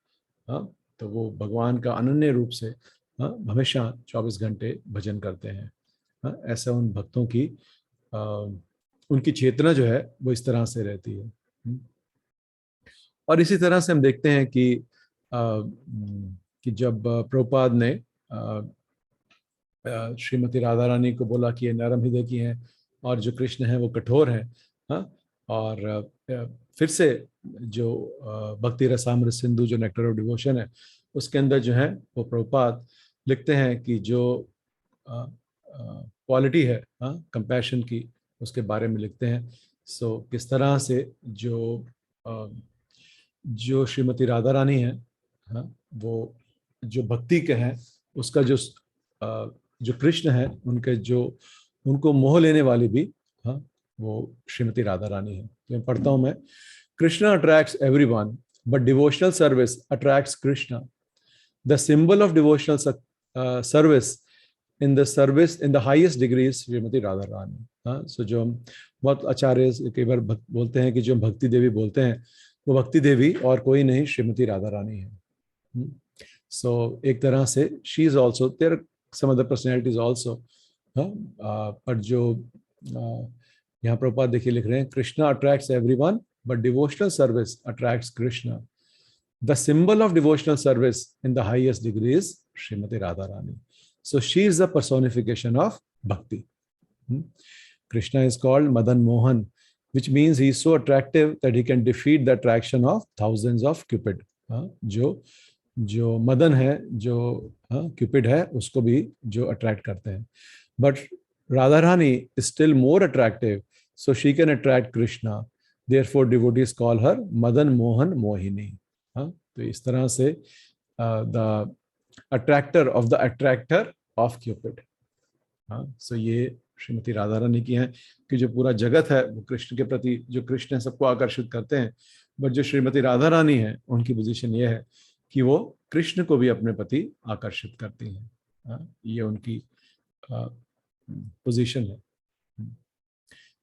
तो वो भगवान का अनन्य रूप से हमेशा 24 घंटे भजन करते हैं. ऐसा उन भक्तों की उनकी चेतना जो है वो इस तरह से रहती है. और इसी तरह से हम देखते हैं कि जब प्रभुपाद ने श्रीमती राधा रानी को बोला कि ये नरम हृदय की हैं और जो कृष्ण है वो कठोर हैं, और फिर से जो भक्ति रसामृत सिंधु जो नेक्टर ऑफ डिवोशन है उसके अंदर जो है वो प्रभुपाद लिखते हैं कि जो क्वालिटी है कंपैशन की, उसके बारे में लिखते हैं. सो किस तरह से जो श्रीमती राधा रानी है वो जो भक्ति के हैं, उसका जो कृष्ण है उनके जो उनको मोह लेने वाली भी वो श्रीमती राधा रानी है. तो मैं पढ़ता हूँ मैं. Krishna attracts everyone but devotional service attracts Krishna. The symbol of devotional service in the highest degree is Srimati Radharani. So जो हम बहुत आचार्य कई बार बोलते हैं कि जो भक्ति देवी बोलते हैं वो भक्ति देवी और कोई नहीं श्रीमती राधा रानी है. So एक तरह से she is also there, some other personalities also, पर जो यहाँ प्रभुपाद देखिए लिख रहे हैं, Krishna attracts everyone but devotional service attracts Krishna. The symbol of devotional service in the highest degree is Srimati Radharani. So she is the personification of bhakti. Krishna is called Madan Mohan, which means he is so attractive that he can defeat the attraction of thousands of Cupid. जो मदन है, जो Cupid है, उसको भी जो attract करते हैं. But Radharani is still more attractive, so she can attract Krishna. Therefore, devotees call her Madan Mohan Mohini. तो इस तरह से the attractor of the attractor of Cupid. So ये श्रीमती राधा रानी की हैं कि जो पूरा जगत है वो कृष्ण के प्रति, जो कृष्ण सबको आकर्षित करते हैं, बट जो श्रीमती राधा रानी है उनकी पोजीशन ये है कि वो कृष्ण को भी अपने प्रति आकर्षित करती हैं. ये उनकी पोजीशन है.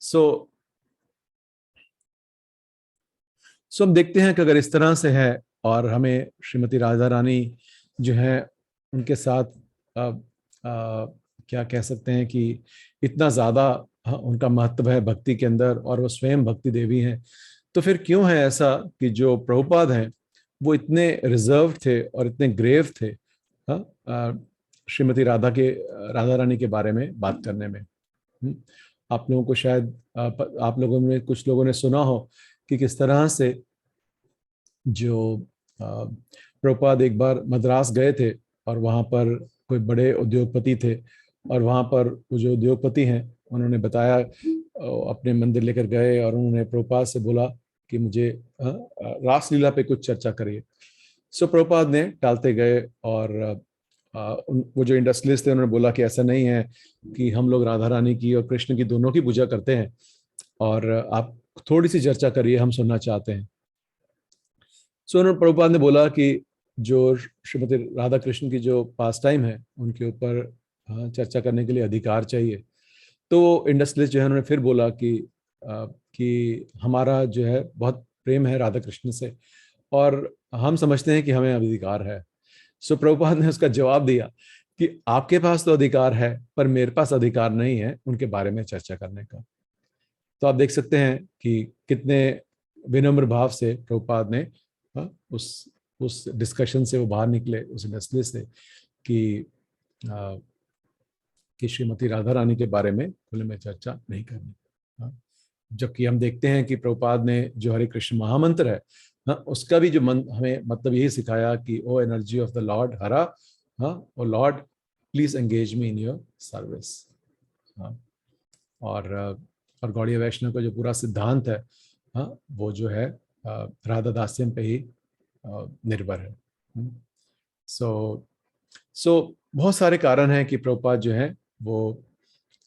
सो हम देखते हैं कि अगर इस तरह से है और हमें श्रीमती राधा रानी जो है उनके साथ क्या कह सकते हैं कि इतना ज़्यादा उनका महत्व है भक्ति के अंदर और वो स्वयं भक्ति देवी हैं, तो फिर क्यों है ऐसा कि जो प्रभुपाद हैं वो इतने रिजर्व थे और इतने ग्रेव थे श्रीमती राधा रानी के बारे में बात करने में. आप लोगों को शायद आप लोगों में कुछ लोगों ने सुना हो कि किस तरह से जो प्रभुपाद एक बार मद्रास गए थे और वहाँ पर कोई बड़े उद्योगपति थे और वहाँ पर वो जो उद्योगपति हैं उन्होंने बताया, अपने मंदिर लेकर गए और उन्होंने प्रभुपाद से बोला कि मुझे रासलीला पे कुछ चर्चा करिए. सो प्रभुपाद ने टालते गए और वो जो इंडस्ट्रियलिस्ट थे उन्होंने बोला कि ऐसा नहीं है कि हम लोग राधा रानी की और कृष्ण की दोनों की पूजा करते हैं और आप थोड़ी सी चर्चा करिए, हम सुनना चाहते हैं. सो उन्होंने प्रभुपाद ने बोला कि जो श्रीमती राधा कृष्ण की जो पास टाइम है उनके ऊपर चर्चा करने के लिए अधिकार चाहिए. तो इंडस्ट्रियलिस्ट जो है उन्होंने फिर बोला कि हमारा जो है बहुत प्रेम है राधा कृष्ण से और हम समझते हैं कि हमें अधिकार है. सो प्रभुपाद ने उसका जवाब दिया कि आपके पास तो अधिकार है पर मेरे पास अधिकार नहीं है उनके बारे में चर्चा करने का. तो आप देख सकते हैं कि कितने विनम्र भाव से प्रभुपाद ने उस डिस्कशन से वो बाहर निकले, उस मसले से कि श्रीमती राधा रानी के बारे में खुले में चर्चा नहीं करनी. जबकि हम देखते हैं कि प्रभुपाद ने जो हरे कृष्ण महामंत्र है उसका भी जो हमें मतलब यही सिखाया कि O energy of the Lord Hara, O Lord please engage me in your service. और गौड़ीय वैष्णव का जो पूरा सिद्धांत है वो जो है राधा दास्यम पे ही निर्भर है. सो बहुत सारे कारण हैं कि प्रभुपाद जो है वो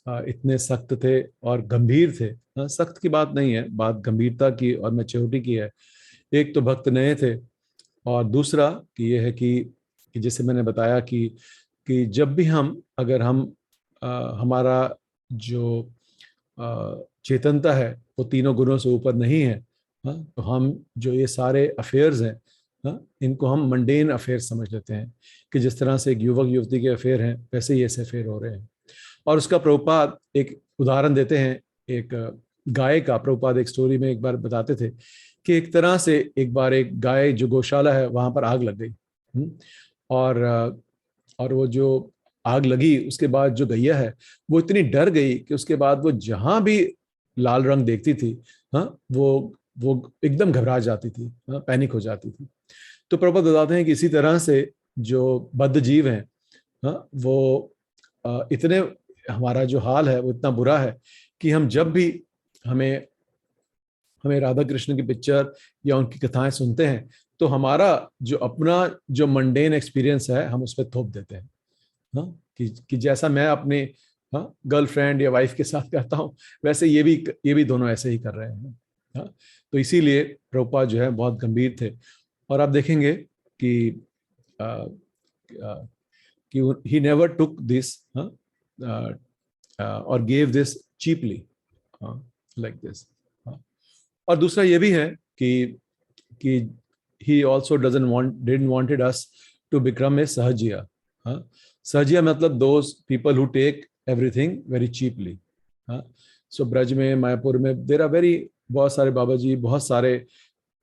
इतने सख्त थे और गंभीर थे. सख्त की बात नहीं है, बात गंभीरता की और मैच्योरिटी की है. एक तो भक्त नए थे और दूसरा कि ये है कि जैसे मैंने बताया कि जब भी अगर हम हमारा जो चेतनता है वो तीनों गुणों से ऊपर नहीं है, तो हम जो ये सारे अफेयर्स हैं इनको हम मंडेन अफेयर समझ लेते हैं कि जिस तरह से एक युवक युवती के अफेयर हैं वैसे ही ऐसे अफेयर हो रहे हैं. और उसका प्रभुपाद एक उदाहरण देते हैं, एक गाय का. प्रभुपाद एक स्टोरी में एक बार बताते थे कि एक तरह से एक बार एक गाय जो गौशाला है वहां पर आग लग गई और वो जो आग लगी उसके बाद जो गैया है वो इतनी डर गई कि उसके बाद वो जहां भी लाल रंग देखती थी वो एकदम घबरा जाती थी, पैनिक हो जाती थी. तो प्रभुपाद बताते हैं कि इसी तरह से जो बद्ध जीव हैं वो इतने, हमारा जो हाल है वो इतना बुरा है कि हम जब भी हमें राधा कृष्ण की पिक्चर या उनकी कथाएं सुनते हैं तो हमारा जो अपना जो मंडेन एक्सपीरियंस है हम उस पर थोप देते हैं कि जैसा मैं अपने गर्लफ्रेंड या वाइफ के साथ करता हूँ वैसे ये भी दोनों ऐसे ही कर रहे हैं. तो इसीलिए प्रभुपाद जो है बहुत गंभीर थे और आप देखेंगे कि कि he never took this or gave this cheaply like this. और दूसरा ये भी है कि he also didn't wanted us to become a Sahajiya. Sahajiya मतलब those people who take everything very cheaply. सो ब्रज में, मायापुर में देर आर वेरी, बहुत सारे बाबा जी, बहुत सारे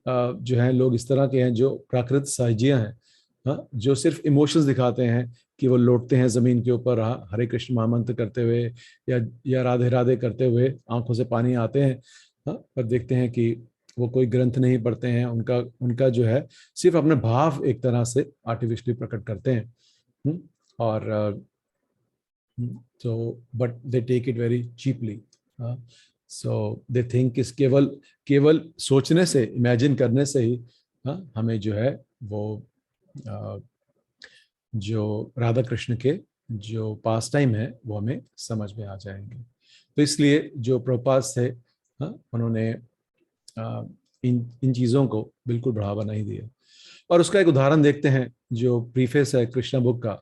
जो हैं लोग इस तरह के हैं जो प्राकृत सहजियां हैं, जो सिर्फ इमोशंस दिखाते हैं कि वो लौटते हैं जमीन के ऊपर हरे कृष्ण महामंत्र करते हुए या राधे राधे करते हुए आंखों से पानी आते हैं, पर देखते हैं कि वो कोई ग्रंथ नहीं पढ़ते हैं, उनका जो है सिर्फ अपने भाव एक तरह से आर्टिफिशियली प्रकट करते हैं, और so but they take it very cheaply. So they think इस केवल सोचने से, इमेजिन करने से ही हमें जो है वो जो राधा कृष्ण के जो पास टाइम है वो हमें समझ में आ जाएंगे. तो इसलिए जो प्रभुपाद थे उन्होंने इन चीज़ों को बिल्कुल बढ़ावा नहीं दिया. और उसका एक उदाहरण देखते हैं जो प्रीफेस है कृष्णा बुक का.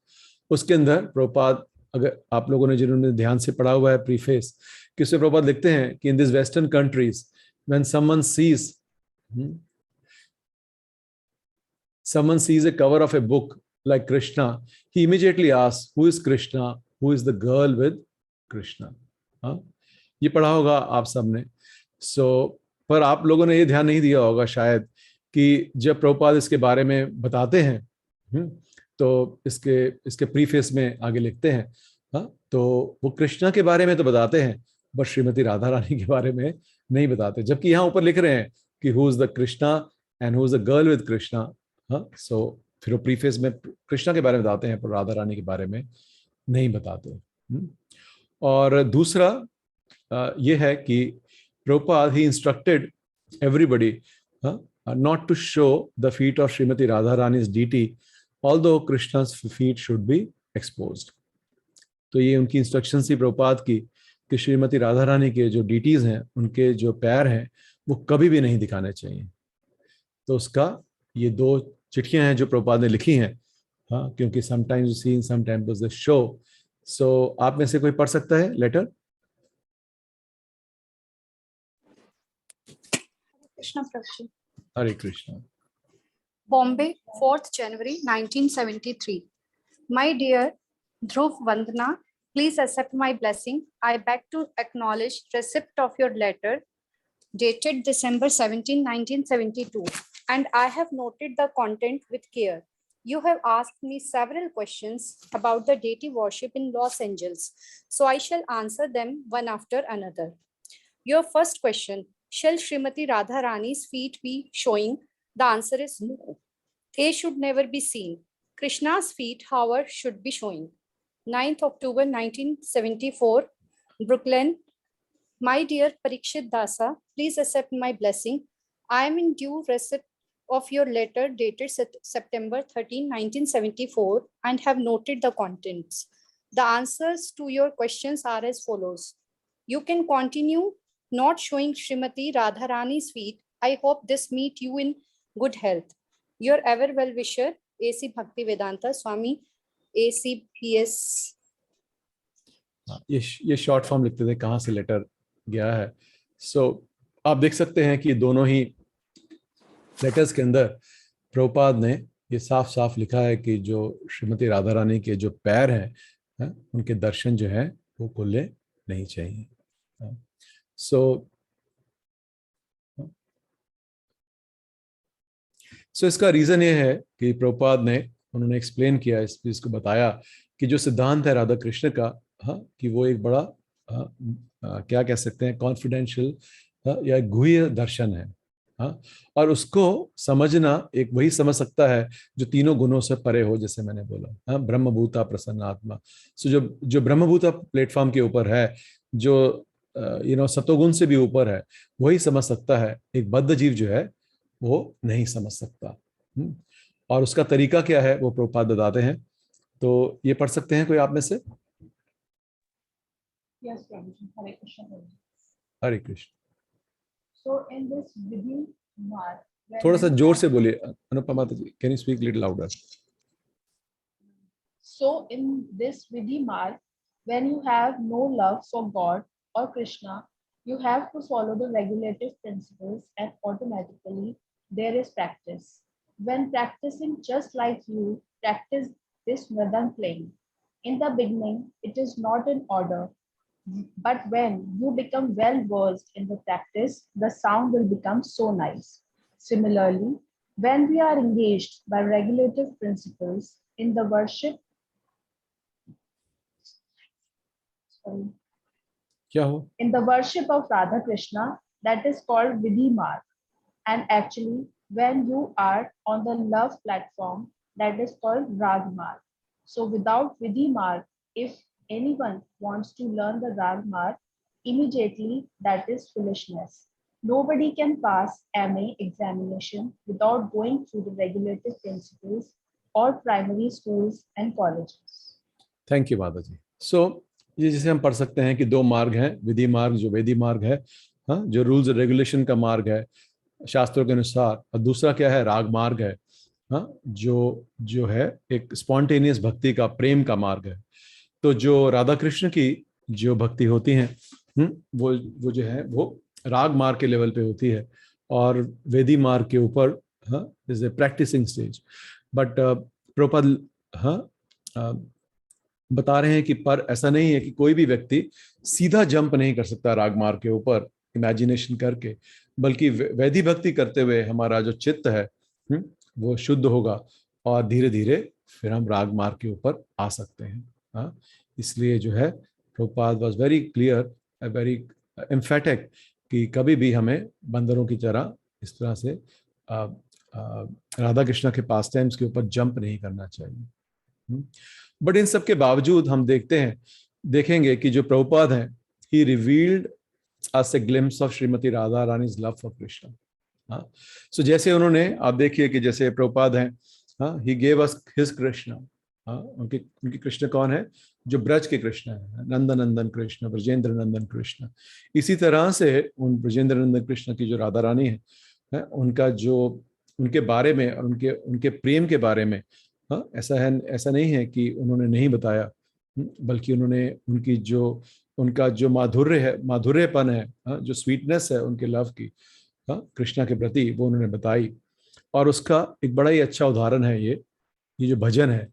उसके अंदर प्रभुपाद, अगर आप लोगों ने जिन्होंने ध्यान से पढ़ा हुआ है प्रीफेस, कि उसमें प्रभुपाद लिखते हैं कि in this western countries when someone sees a cover of a book like Krishna, he immediately asks, who is Krishna? Who is the girl with Krishna? ये पढ़ा होगा आप सबने. पर आप लोगों ने ये ध्यान नहीं दिया होगा शायद कि जब प्रभुपाद इसके बारे में बताते हैं, तो इसके प्रीफेस में आगे लिखते हैं, तो वो कृष्णा के बारे में तो बताते हैं, बस श्रीमती राधा रानी के बारे में नहीं बताते. जबकि यहाँ ऊपर लिख रहे हैं कि who is the Krishna and who is the girl with Krishna. So फिर वो प्रीफेस में कृष्णा के बारे में बताते हैं, पर राधा रानी के बारे में नहीं बताते. और दूसरा ये है कि Prabhupada he instructed everybody not to show the feet of Srimati Radharani's deity, although Krishna's feet should be exposed. तो ये उनकी इंस्ट्रक्शन थी प्रभुपाद की कि श्रीमती राधा रानी के जो डीटीज हैं, उनके जो पैर हैं, वो कभी भी नहीं दिखाने चाहिए. तो उसका ये 2 चिट्ठियां हैं जो प्रभुपाद ने लिखी हैं, क्योंकि sometimes you see in some temples the show. So आप में से कोई पढ़ सकता है letter? Krishna Prabhu. Hare Krishna. Bombay, 4th January 1973. My dear Dhruv Vandana, please accept my blessing. I beg to acknowledge receipt of your letter dated December 17, 1972, and I have noted the content with care. You have asked me several questions about the deity worship in Los Angeles, so I shall answer them one after another. Your first question, shall Srimati Radharani's feet be showing? The answer is no. They should never be seen. Krishna's feet, however, should be showing. 9th October 1974, Brooklyn. My dear Parikshit Dasa, please accept my blessing. I am in due receipt of your letter dated September 13, 1974, and have noted the contents. The answers to your questions are as follows. You can continue not showing Srimati Radharani's feet. I hope this meet you in good health. Your ever well-wisher, A.C. Bhaktivedanta Swami, ACPS. ये short form लिखते थे कहाँ से letter गया है. सो आप देख सकते हैं कि दोनों ही लेटर्स के अंदर प्रभुपाद ने ये साफ साफ लिखा है कि जो श्रीमती राधा रानी के जो पैर हैं, उनके दर्शन जो है वो खुले नहीं चाहिए. सो इसका रीजन ये है कि प्रभुपाद ने, उन्होंने एक्सप्लेन किया, इस चीज को बताया कि जो सिद्धांत है राधा कृष्ण का, कि वो एक बड़ा क्या कह सकते हैं, कॉन्फिडेंशियल या गुह्य दर्शन है. और उसको समझना एक वही समझ सकता है जो तीनों गुणों से परे हो, जैसे मैंने बोला, ब्रह्मभूता प्रसन्नात्मा. सो जो ब्रह्मभूता प्लेटफॉर्म के ऊपर है, जो सतोगुण से भी ऊपर है, वही समझ सकता है. एक बद्ध जीव जो है वो नहीं समझ सकता. और उसका तरीका क्या है वो प्रभुपाद बताते हैं. तो ये पढ़ सकते हैं कोई आप में से? Yes, Prabhuji. Hare Krishna. Hare Krishna. So in this Vidhi Mar, थोड़ा सा जोर से बोलिए Anupama ji, can you speak little louder? So in this Vidhi Marg, when you have no love for God or Krishna, you have to follow the regulative principles and automatically there is practice. When practicing just like you practice this Mridang playing, in the beginning, it is not in order, but when you become well versed in the practice, the sound will become so nice. Similarly, when we are engaged by regulative principles in the worship, sorry, क्या हो? in the worship of Radha Krishna, that is called Vidhi Marg. And actually, when you are on the love platform, that is called Rag Marg. So without Vidhi Marg, if anyone wants to learn the Rag Marg, immediately that is foolishness. Nobody can pass MA examination without going through the regulative principles or primary schools and colleges. Thank you माता जी. सो ये जैसे हम पढ़ सकते हैं कि दो मार्ग हैं, विधि मार्ग जो वेदी मार्ग है, हाँ, जो रूल्स रेगुलेशन का मार्ग है शास्त्रों के अनुसार, और दूसरा क्या है, राग मार्ग है, हाँ, जो जो है एक स्पॉन्टेनियस भक्ति का, प्रेम का मार्ग है. तो जो राधा कृष्ण की जो भक्ति होती है, वो जो है वो राग मार्ग के लेवल पे होती है, और वेदी मार्ग के ऊपर is a practising stage. But Prabhupada बता रहे हैं कि पर ऐसा नहीं है कि कोई भी व्यक्ति सीधा जंप नहीं कर सकता राग मार्ग के ऊपर इमेजिनेशन करके, बल्कि वैधि भक्ति करते हुए हमारा जो चित्त है वो शुद्ध होगा, और धीरे धीरे फिर हम राग मार्ग के ऊपर आ सकते हैं. इसलिए जो है Prabhupada was very clear, very emphatic कि कभी भी हमें बंदरों की तरह इस तरह से राधा कृष्ण के पास टाइम्स के ऊपर जंप नहीं करना चाहिए. बट इन सब के बावजूद हम देखेंगे कि जो प्रभुपाद हैं, he revealed us a glimpse of Shrimati Radha Rani's love for Krishna. So जैसे उन्होंने, आप देखिए कि जैसे प्रभुपाद हैं, he gave us his Krishna. उनके कृष्ण कौन है? जो ब्रज के कृष्ण है, नंदन नंदन कृष्ण, ब्रजेंद्र नंदन कृष्ण. इसी तरह से उन ब्रजेंद्र नंदन कृष्ण की जो राधा रानी है, उनका जो उनके बारे में और उनके प्रेम के बारे में ऐसा नहीं है कि उन्होंने नहीं बताया, बल्कि उन्होंने उनका जो माधुर्यपन है, जो स्वीटनेस है उनके लव की कृष्णा के प्रति, वो उन्होंने बताई. और उसका एक बड़ा ही अच्छा उदाहरण है ये जो भजन है.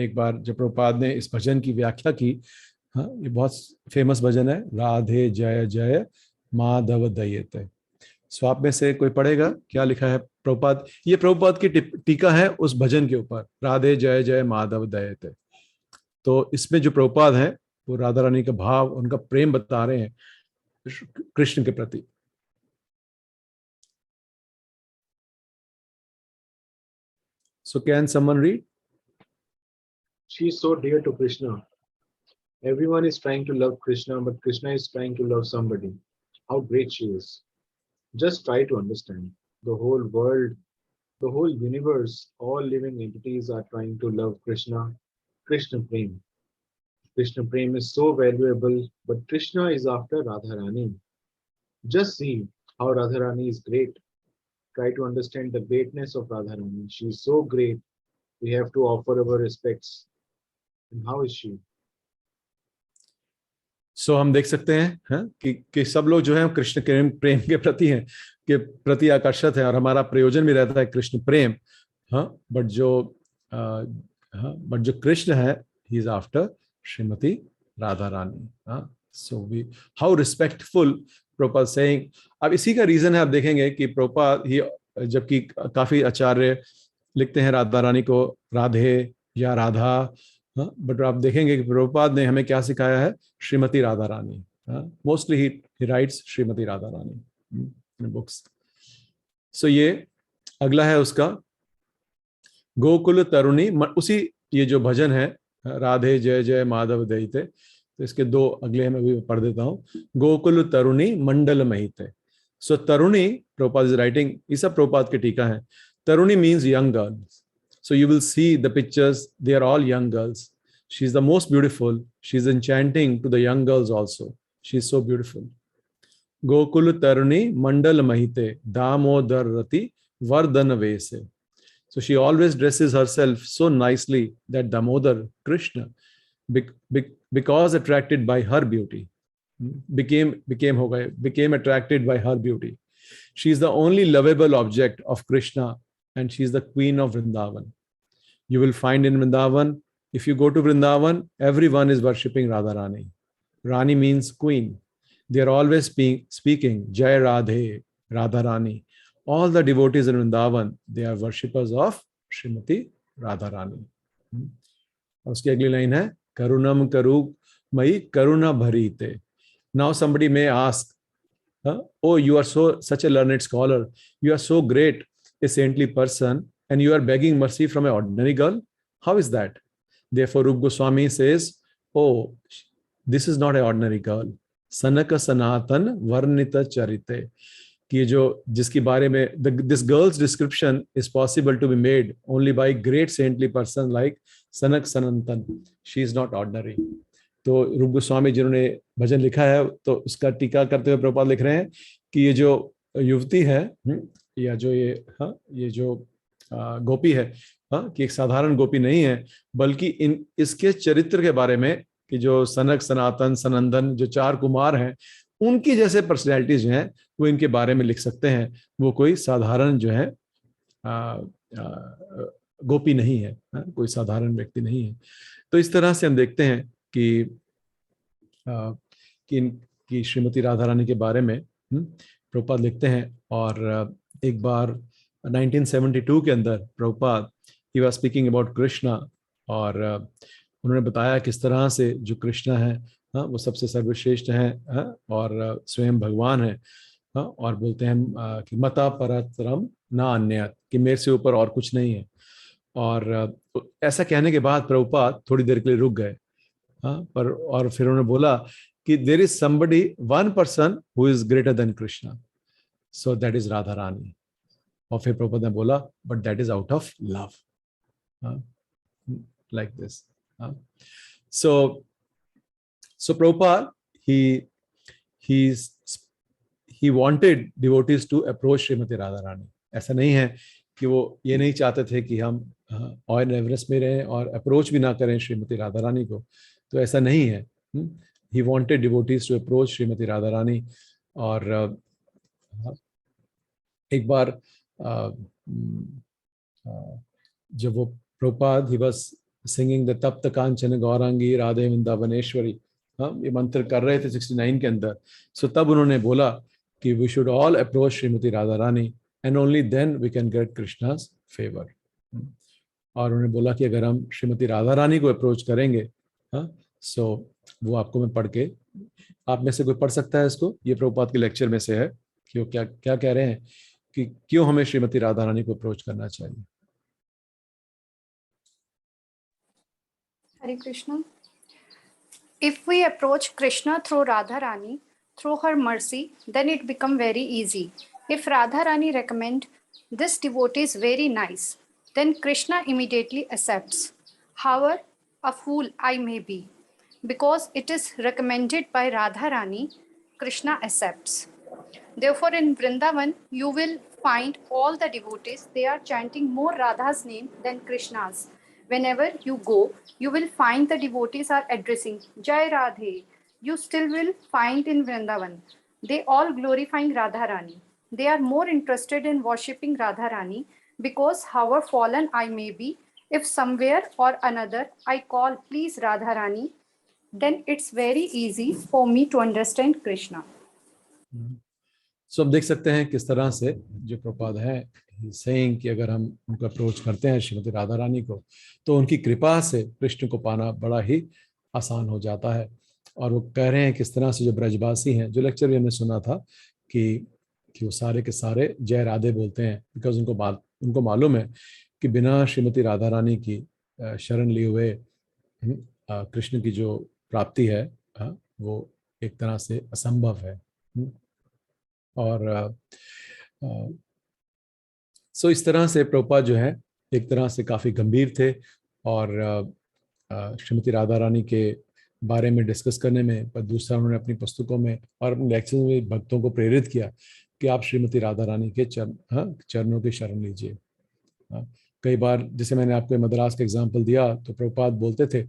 एक बार जब प्रभुपाद ने इस भजन की व्याख्या की, ये बहुत फेमस भजन है, राधे जय जय माधव दयते. सो आप में से कोई पढ़ेगा क्या लिखा है प्रभुपाद? ये प्रभुपाद की टीका है उस भजन के ऊपर, राधे जय जय माधव दयते. तो इसमें जो प्रभुपाद है वो राधा रानी का भाव, उनका प्रेम बता रहे हैं कृष्ण के प्रति. So can someone read? She is so dear to Krishna. Everyone is trying to love Krishna, but Krishna is trying to love somebody. How great she is. Just try to understand. The whole world, the whole universe, all living entities are trying to love Krishna. Krishna Prem. Krishna Prem is so valuable, but Krishna is after Radharani. Just see how Radharani is great. Try to understand the greatness of Radharani. She is so great. We have to offer our respects. And how is she? सो हम देख सकते हैं कि सब लोग जो है कृष्ण के प्रेम के प्रति हैं, के प्रति आकर्षित है, और हमारा प्रयोजन भी रहता है कृष्ण प्रेम. बट जो कृष्ण है, he is after Srimati Radha Rani. So we how respectful Prabhupada saying. अब इसी का रीजन है, आप देखेंगे कि प्रभुपाद ही, जबकि काफी आचार्य लिखते हैं राधा रानी को राधे या राधा, बट आप देखेंगे कि प्रभुपाद ने हमें क्या सिखाया है? Shrimati Radha Rani. Mostly he writes Shrimati Radha Rani in books. So ये अगला है उसका गोकुल तरुणी. उसी ये जो भजन है राधे जय जय माधव दयते, तो इसके दो अगले मैं भी पढ़ देता हूँ. गोकुल तरुणी मंडल महिते. सो तरुणी, प्रभुपाद इज राइटिंग, ये सब प्रभुपाद के टीका है. Taruni means young girls. So you will see the pictures, they are all young girls. She's the most beautiful. She's enchanting to the young girls also. She's so beautiful. Gokul Taruni Mandal Mahite Damodar Rati Vardhana Vese. So she always dresses herself so nicely that Damodar Krishna, because attracted by her beauty, became attracted by her beauty. She is the only lovable object of Krishna, and she is the queen of Vrindavan. You will find in Vrindavan, if you go to Vrindavan, everyone is worshipping Radharani. Rani means queen. They are always speaking Jai Radhe, Radharani. All the devotees in Vrindavan, they are worshippers of Srimati Radharani. उसकी अगली line है करुणम करू मई करुणा भरीते. Now somebody may ask, oh, you are such a learned scholar, you are so great, a saintly person, and you are begging mercy from an ordinary girl. How is that? Therefore, Rup Goswami says, oh, this is not an ordinary girl. Sanaka Sanatan Varnita Charite. कि जो जिसके बारे में this girl's description is possible to be made only by great saintly person like Sanak Sanatan. She is not ordinary. तो रूप गोस्वामी जिन्होंने भजन लिखा है तो उसका टीका करते हुए प्रभुपाद लिख रहे हैं कि ये जो युवती है या जो ये जो गोपी है कि एक साधारण गोपी नहीं है, बल्कि इसके चरित्र के बारे में कि जो सनक सनातन सनंदन जो 4 कुमार हैं उनकी जैसे पर्सनैलिटीज जो हैं वो इनके बारे में लिख सकते हैं. वो कोई साधारण जो है गोपी नहीं है, कोई साधारण व्यक्ति नहीं है. तो इस तरह से हम देखते हैं कि श्रीमती राधा रानी के बारे में प्रभुपाद लिखते हैं. और एक बार 1972 के अंदर Prabhupada he was speaking about Krishna और उन्होंने बताया किस तरह से जो कृष्णा है वो सबसे सर्वश्रेष्ठ हैं और स्वयं भगवान है और बोलते हैं कि मता परतरम ना अन्यत, कि मेरे से ऊपर और कुछ नहीं है. और ऐसा कहने के बाद प्रभुपाद थोड़ी देर के लिए रुक गए पर और फिर उन्होंने बोला कि there is somebody one person who is greater than Krishna, so that is Radha Rani. और फिर प्रभुपाद ने बोला but that is out of love, like this. So Prabhupada, he wanted devotees to approach Srimati Radharani. ऐसा नहीं है कि वो ये नहीं चाहते थे कि हम ऑयल एवरेस्ट में रहें और अप्रोच भी ना करें श्रीमती राधा रानी को, तो ऐसा नहीं है. He wanted devotees to approach Shrimati Radha Rani. और एक बार जब वो Prabhupada he was singing the तप्त कांचन गौरांगी राधे वृंदावनेश्वरी, ये मंत्र कर रहे थे 69 के अंदर. सो तब उन्होंने बोला कि we should all approach Shrimati Radha Rani and only then we can get Krishna's favour. और उन्होंने बोला कि अगर हम श्रीमती राधा रानी को अप्रोच करेंगे सो वो आपको मैं पढ़ के, आप में से कोई पढ़ सकता है इसको, ये प्रभुपाद के लेक्चर में से है कि वो क्या क्या कह रहे हैं कि क्यों हमें श्रीमती राधा रानी को अप्रोच करना चाहिए. Hare Krishna. If we approach Krishna through Radharani, through her mercy, then it becomes very easy. If Radharani recommend this devotee is very nice, then Krishna immediately accepts. However, a fool I may be, because it is recommended by Radharani, Krishna accepts. Therefore, in Vrindavan, you will find all the devotees, they are chanting more Radha's name than Krishna's. Whenever you go, you will find the devotees are addressing Jai Radhe. You still will find in Vrindavan. They all glorifying Radharani. They are more interested in worshipping Radharani because however fallen I may be, if somewhere or another I call please Radharani, then it's very easy for me to understand Krishna. So हम देख सकते हैं किस तरह से जो प्रभुपाद है saying कि अगर हम उनको अप्रोच करते हैं श्रीमती राधा रानी को तो उनकी कृपा से कृष्ण को पाना बड़ा ही आसान हो जाता है. और वो कह रहे हैं किस तरह से जो ब्रजवासी हैं, जो लेक्चर भी हमने सुना था कि वो सारे के सारे जय राधे बोलते हैं बिकॉज उनको मालूम है कि बिना श्रीमती राधा रानी की शरण लिए हुए कृष्ण की जो प्राप्ति है वो एक तरह से असंभव है. और सो इस तरह से प्रभुपाद जो है एक तरह से काफ़ी गंभीर थे और श्रीमती राधा रानी के बारे में डिस्कस करने में, पर दूसरा उन्होंने अपनी पुस्तकों में और अपने लेक्चर में भक्तों को प्रेरित किया कि आप श्रीमती राधा रानी के चरणों की शरण लीजिए। कई बार जैसे मैंने आपको मद्रास का एग्जाम्पल दिया, तो प्रभुपाद बोलते थे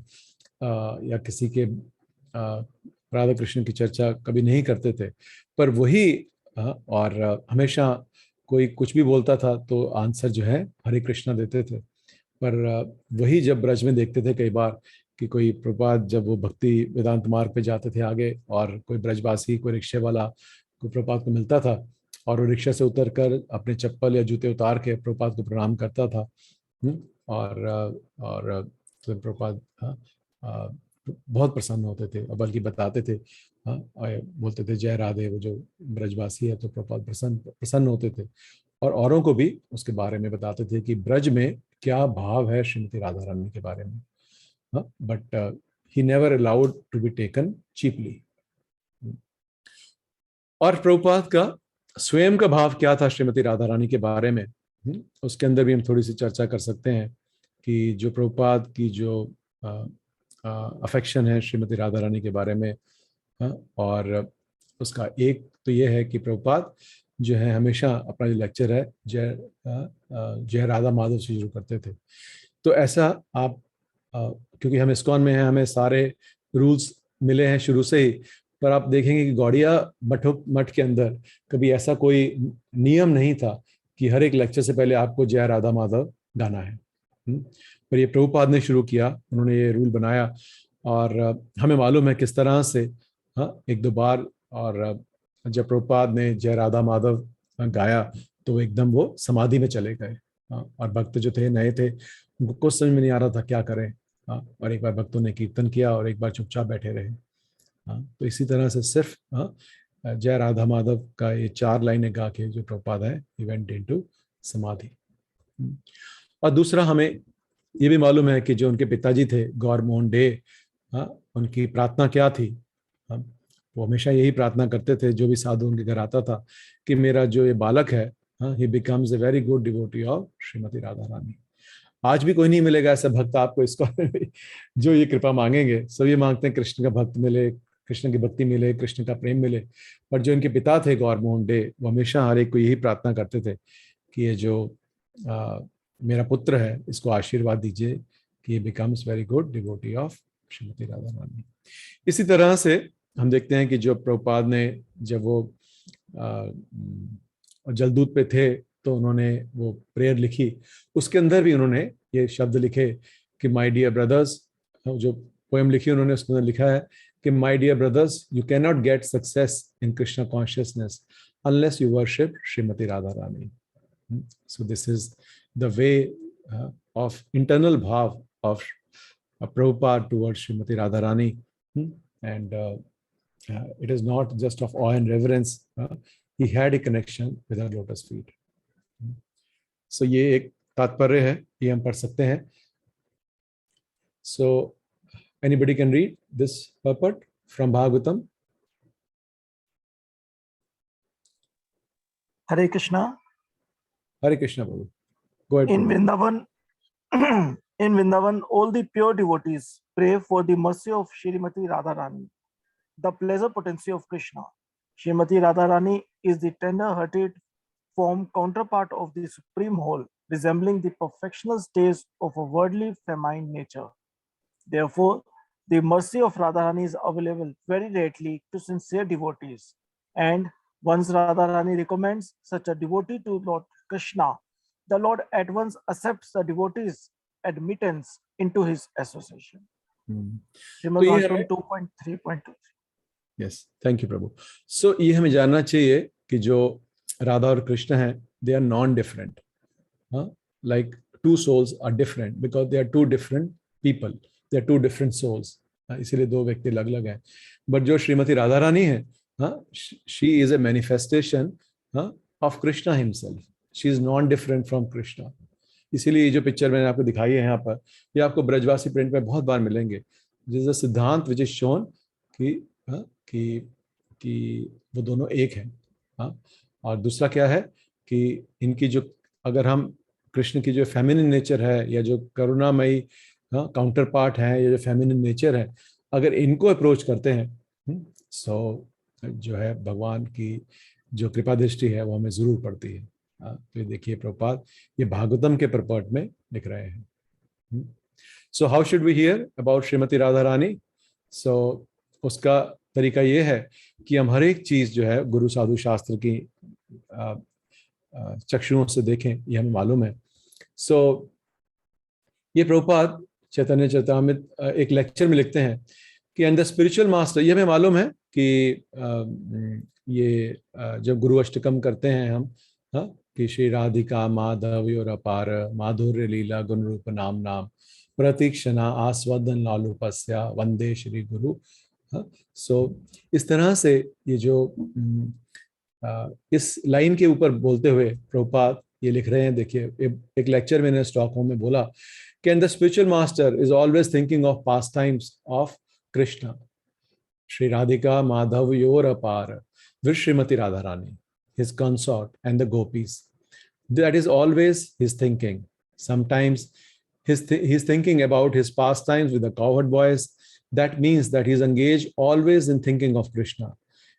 या किसी के राधा कृष्ण की चर्चा कभी नहीं करते थे, पर वही और हमेशा कोई कुछ भी बोलता था तो आंसर जो है हरे कृष्णा देते थे। पर वही जब ब्रज में देखते थे कई बार कि कोई प्रभुपाद जब वो भक्ति वेदांत मार्ग पे जाते थे आगे, और कोई ब्रजवासी, कोई रिक्शे वाला कोई प्रभुपाद को मिलता था और वो रिक्शा से उतर कर अपने चप्पल या जूते उतार के प्रभुपाद को प्रणाम करता था। और तो प्रभुपाद बहुत प्रसन्न होते थे, और बल्कि बताते थे, और बोलते थे जय राधे, वो जो ब्रजवासी है, तो प्रभुपाद प्रसन्न होते थे और औरों को भी उसके बारे में बताते थे कि ब्रज में क्या भाव है श्रीमती राधा रानी के बारे में। But he never allowed to be taken cheaply. और प्रभुपाद का स्वयं का भाव क्या था श्रीमती राधा रानी के बारे में, उसके अंदर भी हम थोड़ी सी चर्चा कर सकते हैं कि जो प्रभुपाद की जो अफेक्शन है श्रीमती राधा रानी के बारे में। और उसका एक तो ये है कि प्रभुपाद जो है हमेशा अपना जो लेक्चर है जय राधा माधव से शुरू करते थे। तो ऐसा आप क्योंकि हम इस्कॉन में हैं, हमें सारे रूल्स मिले हैं शुरू से ही, पर आप देखेंगे कि गौड़िया मठ के अंदर कभी ऐसा कोई नियम नहीं था कि हर एक लेक्चर से पहले आपको जय राधा माधव गाना है। पर ये प्रभुपाद ने शुरू किया, उन्होंने ये रूल बनाया, और हमें मालूम है किस तरह से एक दो बार, और जब प्रभुपाद ने जय राधा माधव गाया तो एकदम वो समाधि में चले गए। और भक्त जो थे नए थे, उनको कुछ समझ में नहीं आ रहा था क्या करें। और एक बार भक्तों ने कीर्तन किया और एक बार चुपचाप बैठे रहे। तो इसी तरह से सिर्फ जय राधा माधव का ये 4 लाइनें गा के जो प्रभुपाद है, ही वेंट इनटू समाधि। और दूसरा हमें ये भी मालूम है कि जो उनके पिताजी थे गौर मोहन डे, उनकी प्रार्थना क्या थी। वो हमेशा यही प्रार्थना करते थे जो भी साधु उनके घर आता था कि मेरा जो ये बालक है, he becomes a very good devotee of Shrimati Radha Rani. आज भी कोई नहीं मिलेगा ऐसा भक्त आपको इसको जो ये कृपा मांगेंगे, सभी मांगते हैं कृष्ण का भक्त मिले, कृष्ण की भक्ति मिले, कृष्ण का प्रेम मिले। पर जो इनके पिता थे गौर मोहन डे, वो हमेशा हर एक को यही प्रार्थना करते थे कि ये जो मेरा पुत्र है इसको आशीर्वाद दीजिए कि ये becomes very good devotee of Shrimati Radha Rani. इसी तरह से हम देखते हैं कि जो प्रभुपाद ने जब वो जलदूत पे थे तो उन्होंने वो प्रेयर लिखी, उसके अंदर भी उन्होंने ये शब्द लिखे कि माय डियर ब्रदर्स, जो पोएम लिखी उन्होंने उसके अंदर लिखा है कि my dear brothers, you can not get success in Krishna consciousness unless you worship Srimati Radha Rani. So this is the way of internal bhava of Prabhupada towards Srimati Radharani, and it is not just of awe and reverence. He had a connection with her lotus feet. So ये एक तात्पर्य है, ये हम पढ़ सकते हैं. So anybody can read this purport from Bhagavatam. Hare Krishna. Hare Krishna, Prabhu. Go ahead. In Vrindavan, in Vrindavan, all the pure devotees pray for the mercy of Shrimati Radharani, the pleasure potency of Krishna. Shrimati Radharani is the tender-hearted form counterpart of the supreme whole, resembling the perfectional stage of a worldly feminine nature. Therefore, the mercy of Radharani is available very readily to sincere devotees. And once Radharani recommends such a devotee to Lord Krishna, the Lord at once accepts the devotee's admittance into his association. Srimad Bhagavatam 2.3.2. Yes, thank you, Prabhu. So ये हमें जानना चाहिए कि जो राधा और कृष्ण हैं, they are non-different. Like two souls are different because they are two different people. They are two different souls. इसीलिए दो व्यक्ति अलग-अलग हैं. But जो श्रीमती राधा रानी है, she is a manifestation of Krishna himself. She is non-different from Krishna. इसीलिए ये जो पिक्चर मैंने आपको दिखाई है यहाँ पर, ये आपको ब्रजवासी प्रिंट में बहुत बार मिलेंगे. जिसका सिद्धांत विच इज शोन कि वो दोनों एक हैं. और दूसरा क्या है कि इनकी जो, अगर हम कृष्ण की जो फेमिनिन नेचर है या जो करुणामयी काउंटर पार्ट है या जो फेमिनिन नेचर है, अगर इनको अप्रोच करते हैं, सो जो है भगवान की जो कृपा दृष्टि है वो हमें जरूर पड़ती है। तो ये देखिए प्रभुपाद ये भागवतम के परपट में लिख रहे हैं। So how should we hear about Shrimati Radha Rani? So उसका तरीका ये है कि हम हर एक चीज जो है गुरु साधु शास्त्र की चक्षुओं से देखें, ये हमें मालूम है। सो ये प्रभुपाद चैतन्य चरितामृत एक लेक्चर में लिखते हैं कि एंड द स्पिरिचुअल मास्टर, ये हमें मालूम है कि ये जब गुरु अष्टकम करते हैं हम, कि श्री राधिका माधव और अपार माधुर्य लीला गुण रूप नाम नाम प्रतीक्षणा आस्वादन लालूपस्या वंदे श्री गुरु। सो इस तरह से ये जो इस लाइन के ऊपर बोलते हुए प्रभुपाद ये लिख रहे हैं। देखिए एक लेक्चर मैंने स्टॉकहोम में बोला कि and the spiritual master is always thinking of past times of Krishna, Shri Radhika Madhav your अपार with Srimati Radharani, his consort, and the gopis. That is always his thinking. Sometimes he's thinking about his pastimes with the cowherd boys. That means that he's engaged always in thinking of Krishna,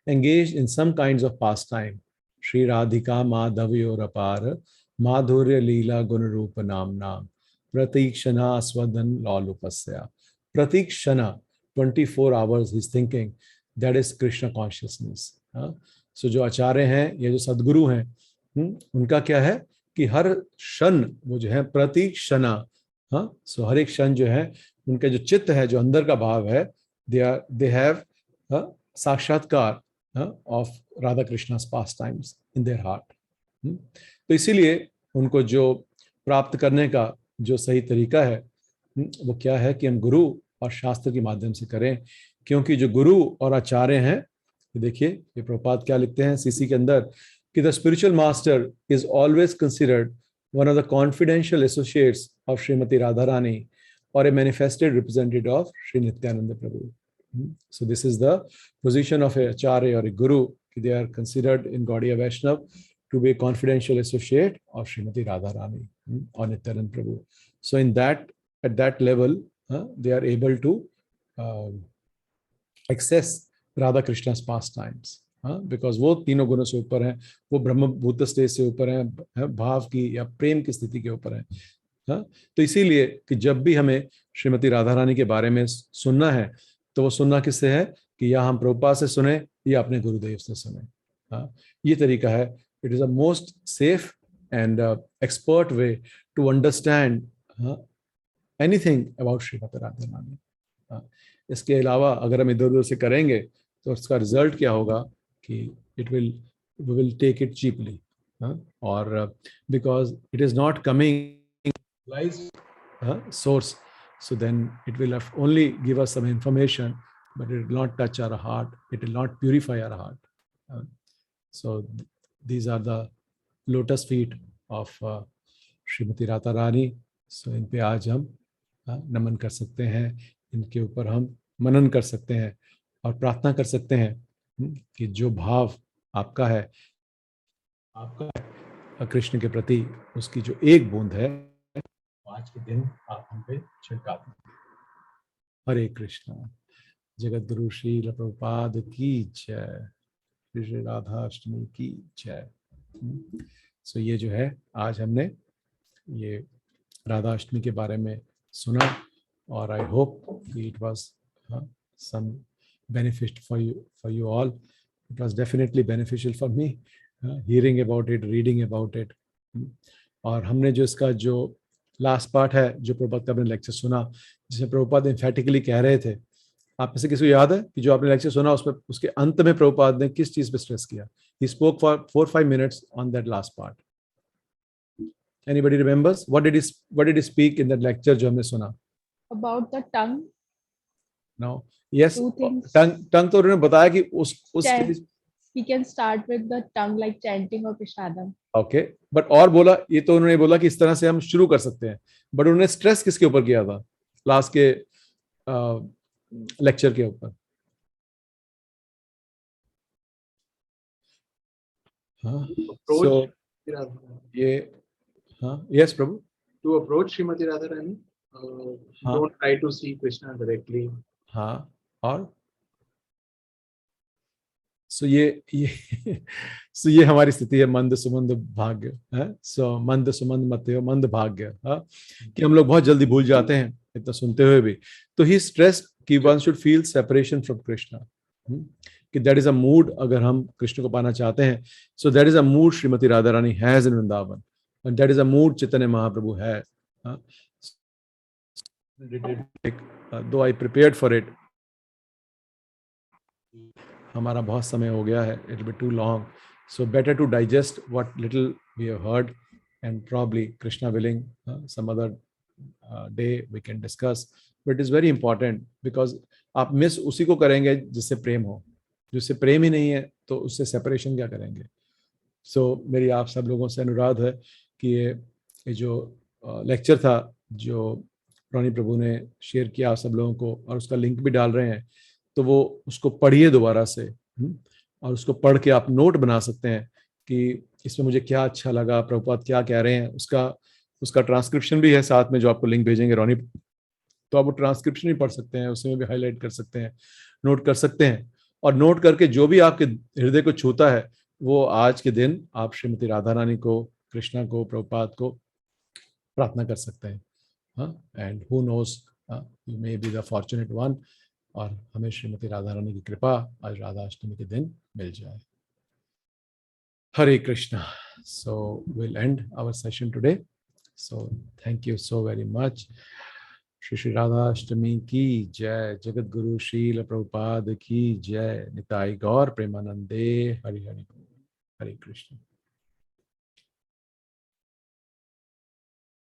engaged in some kinds of pastime. Shri Radhika Madhavyo Rapar Madhurya Leela Gunarupa Nam Nam Pratikshana Aswadan Lalupasya. Pratikshana, 24 hours he's thinking. That is Krishna consciousness. सो जो आचार्य हैं, ये जो सदगुरु हैं, उनका क्या है कि हर क्षण वो जो है प्रतीक क्षणा, सो हर एक क्षण जो है उनका जो चित्त है, जो अंदर का भाव है, दे हैव साक्षात्कार of Radha Krishna's pastimes in their heart. तो इसीलिए उनको जो प्राप्त करने का जो सही तरीका है वो क्या है कि हम गुरु और शास्त्र के माध्यम से करें, क्योंकि जो गुरु और आचार्य हैं, देखिए ये प्रभुपाद क्या लिखते हैं सीसी के अंदर कि the spiritual master is always considered one of the confidential associates of Shrimati Radha Rani और a manifested representative of Shri Nityananda Prabhu. So this is the position of a acharya और a guru, they are considered in Gaudiya Vaishnava to be confidential associate of Shrimati Radha Rani और Nityananda Prabhu. So in that at that level they are able to access Radha Krishna's pastimes, because वो तीनों गुणों से ऊपर हैं, वो ब्रह्मभूत stage से ऊपर हैं, भाव की या प्रेम की स्थिति के ऊपर हैं। तो इसीलिए कि जब भी हमें श्रीमती राधा रानी के बारे में सुनना है तो वो सुनना किससे है कि या हम प्रभुपाद से सुने या अपने गुरुदेव से सुने। ये तरीका है। It is a most safe and expert way to understand anything about Shrimati Radha Rani. इसके अलावा अगर हम इधर उधर से करेंगे तो उसका रिजल्ट क्या होगा कि we will take it cheaply, और because it is not coming source, so then it will only give us some information but it will not touch our heart, it will not purify our heart. So these are the lotus feet of Shrimati Radha Rani. So in पे आज हम नमन कर सकते हैं, इनके ऊपर हम मनन कर सकते हैं और प्रार्थना कर सकते हैं कि जो भाव आपका है कृष्ण के प्रति, उसकी जो एक बूंद है आज के दिन आप हम पे छिड़का दें। हरे कृष्णा। जगत गुरु श्रील प्रभुपाद की जय, श्री राधा अष्टमी की जय। सो ये जो है आज हमने ये राधा अष्टमी के बारे में सुना और I hope it was some benefit for you all. It was definitely beneficial for me, hearing about it, reading about it. और हमने जो इसका जो लास्ट पार्ट है जो प्रभुपाद का आपने लेक्चर सुना, जिसमें प्रभुपाद एम्फेटिकली कह रहे थे, आप में से किसी को याद है कि जो आपने लेक्चर सुना उसमें उसके अंत में प्रभुपाद ने किस चीज पे स्ट्रेस किया? He spoke for 4-5 minutes on that last part. Anybody remembers what did he speak in that lecture जो हमने सुना? About the tongue. Now, yes, Two things. tongue तो उन्होंने बताया कि उस We can start with the tongue like chanting of Ishadam. Okay, but और बोला, ये तो उन्होंने बोला कि इस तरह से हम शुरू कर सकते हैं, बट उन्होंने स्ट्रेस किसके ऊपर किया था लास्ट के लेक्चर के ऊपर? हाँ, so ये yes Prabhu, to approach Srimati Radharani, don't try to see Krishna directly. हाँ, और सो सो ये हमारी स्थिति है, मंद सुमंद भाग्य है। सो मंद सुमंद मत्यो मंद भाग्य, कि हम लोग बहुत जल्दी भूल जाते हैं इतना सुनते हुए भी। तो ही स्ट्रेस्ड कि one should feel separation from Krishna, कि दैट इज अ मूड, अगर हम कृष्ण को पाना चाहते हैं, so that is a mood Shrimati Radha Rani has in Vrindavan, and that is a mood Chaitanya Mahaprabhu है। Though I prepared for it, हमारा बहुत समय हो गया है, it be too long, so better to digest what little we have heard, and probably Krishna willing some other day we can discuss, but it is very important because आप miss उसी को करेंगे जिससे प्रेम हो, जिससे प्रेम ही नहीं है तो उससे सेपरेशन क्या करेंगे। सो मेरी आप सब लोगों से अनुरोध है कि ये जो लेक्चर था जो रोनी प्रभु ने शेयर किया आप सब लोगों को, और उसका लिंक भी डाल रहे हैं, तो वो उसको पढ़िए दोबारा से, और उसको पढ़ के आप नोट बना सकते हैं कि इसमें मुझे क्या अच्छा लगा, प्रभुपाद क्या कह रहे हैं। उसका ट्रांसक्रिप्शन भी है साथ में जो आपको लिंक भेजेंगे रोनी, तो आप वो ट्रांसक्रिप्शन भी पढ़ सकते हैं, उसमें भी हाईलाइट कर सकते हैं, नोट कर सकते हैं, और नोट करके जो भी आपके हृदय को छूता है वो आज के दिन आप श्रीमती राधा रानी को, कृष्णा को, प्रभुपाद को प्रार्थना कर सकते हैं। And who knows, you may be the fortunate one, और हमें श्रीमती राधा रानी की कृपा आज राधा अष्टमी के दिन मिल जाए। Hare Krishna. So we'll end our session today. So thank you so very much. Shri Shri Radha Ashtami ki jai, Jagat Guru Srila Prabhupada ki jai, Nitai Gaur Premanande, Hari Hari Hare Krishna.